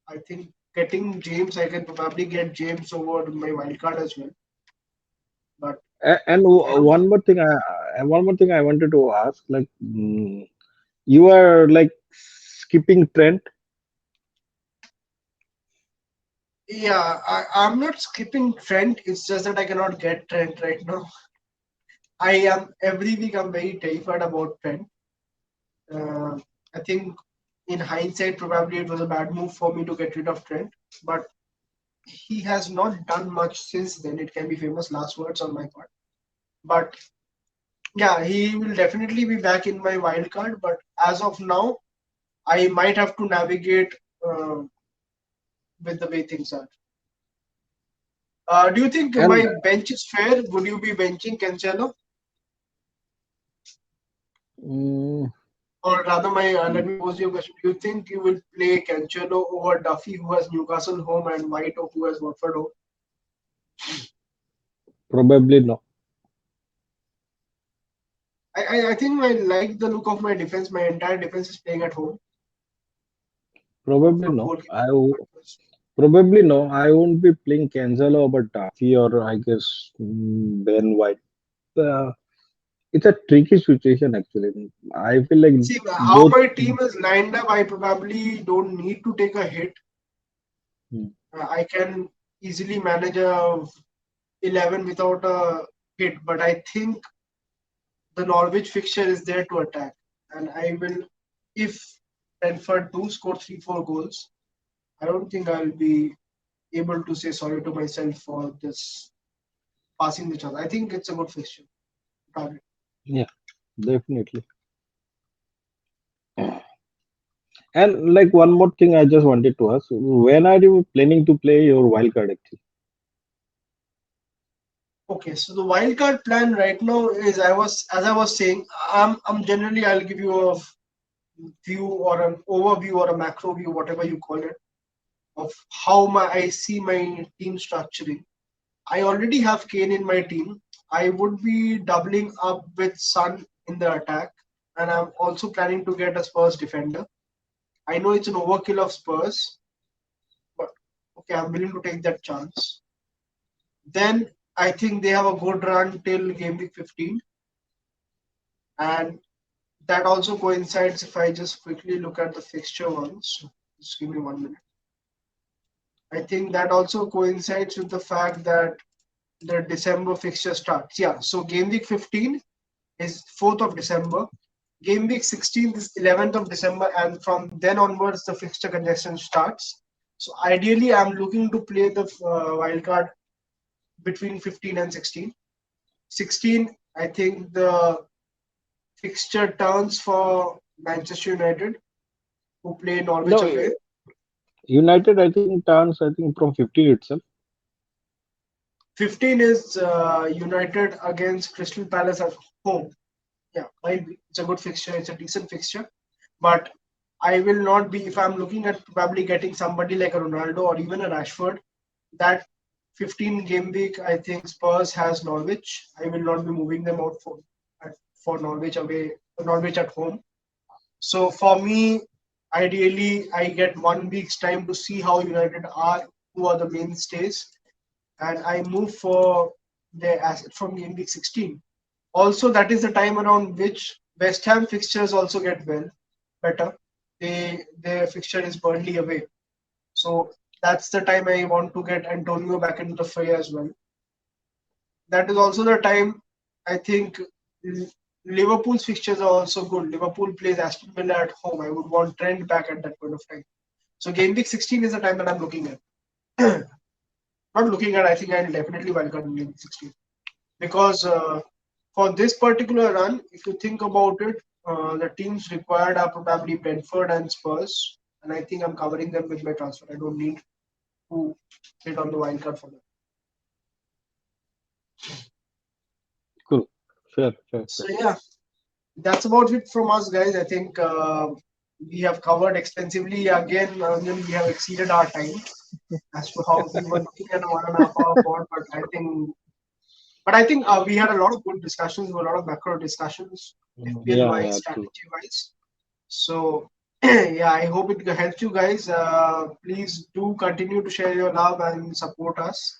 I think getting James, I can probably get James over my wildcard as well. But And I don't know. one more thing I wanted to ask, like, you are like skipping Trent. Yeah, I'm not skipping Trent. It's just that I cannot get Trent right now. I am every week. I'm very terrified about Trent. Uh, I think in hindsight, probably it was a bad move for me to get rid of Trent, but he has not done much since then. It can be famous last words on my part. But yeah, he will definitely be back in my wild card. But as of now, I might have to navigate with the way things are. Do you think And my bench is fair? Would you be benching Cancelo? mm, Or rather, let me pose you a question. Do you think you will play Cancelo over Duffy, who has Newcastle home, and White, who has Watford home? probably no. I think I like the look of my defense. My entire defense is playing at home Probably for no. goalkeeping purpose. Probably no. I won't be playing Cancelo over Duffy or I guess Ben White. Uh, it's a tricky situation actually. I feel like See, how both. my team is lined up, I probably don't need to take a hit. Mm. I can easily manage a 11 without a hit, but I think the Norwich fixture is there to attack, and I will, if Denford do score 3-4 goals, I don't think I'll be able to say sorry to myself for this passing the chance. I think it's a good fixture. Target. Yeah, definitely. And like one more thing, I just wanted to ask: when are you planning to play your wild card? Actually, Okay, so the wildcard plan right now is as I was saying, I'm generally I'll give you a view or an overview or a macro view, whatever you call it, of how I see my team structuring. I already have Kane in my team. I would be doubling up with Son in the attack, and I'm also planning to get a Spurs defender. I know it's an overkill of Spurs, but okay, I'm willing to take that chance. Then I think they have a good run till game week 15, and that also coincides if I just quickly look at the fixture ones. Just give me 1 minute. I think that also coincides with the fact that the December fixture starts. Yeah, so game week 15 is 4th of December. Game week 16 is 11th of December, and from then onwards, the fixture congestion starts. So ideally, I'm looking to play the wild card between 15 and 16. 16, I think the fixture turns for Manchester United, who play Norwich no, away. United I think turns I think from 15 itself. 15 is United against Crystal Palace at home. Yeah, might be. It's a good fixture. It's a decent fixture. But I will not be, if I'm looking at probably getting somebody like a Ronaldo or even a Rashford, that 15 game week, I think Spurs has Norwich. I will not be moving them out for Norwich away, Norwich at home. So for me, ideally, I get 1 week's time to see how United are, who are the mainstays, and I move for their asset from game week 16. Also, that is the time around which West Ham fixtures also get better. Their fixture is Burnley away, so that's the time I want to get Antonio back into the fray as well. That is also the time I think Liverpool's fixtures are also good. Liverpool plays Aston Villa at home. I would want Trent back at that point of time. So game week 16 is the time that I'm looking at. Not looking at. I think I'll definitely welcome in game week 16 because for this particular run, if you think about it, the teams required are probably Brentford and Spurs, and I think I'm covering them with my transfer. I don't need to hit on the wild card for them. Cool. Fair, fair, So fair. yeah, that's about it from us, guys. I think we have covered extensively. Again, we have exceeded our time as to how we were looking at a 1.5 hour pod, but I think we had a lot of good discussions, a lot of macro discussions, FPL Yeah, wise, yeah, true. strategy wise. So yeah, I hope it helped you guys. Please do continue to share your love and support us.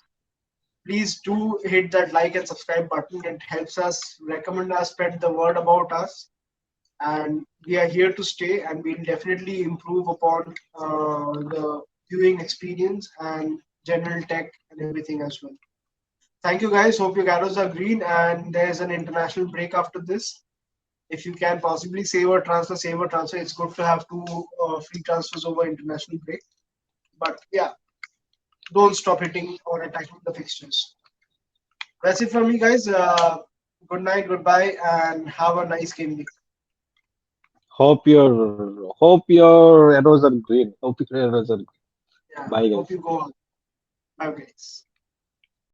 Please do hit that like and subscribe button. It helps us recommend us, spread the word about us, and we are here to stay. And we'll definitely improve upon the viewing experience and general tech and everything as well. Thank you guys. Hope your arrows are green, and there's an international break after this. If you can possibly save or transfer, save or transfer. It's good to have two free transfers over international break. But yeah, don't stop hitting or attacking the fixtures. That's it from me, guys. Good night, goodbye, and have a nice game week. Hope your arrows are green. Hope your arrows are green. Yeah, Bye hope guys. you go on. Bye, guys.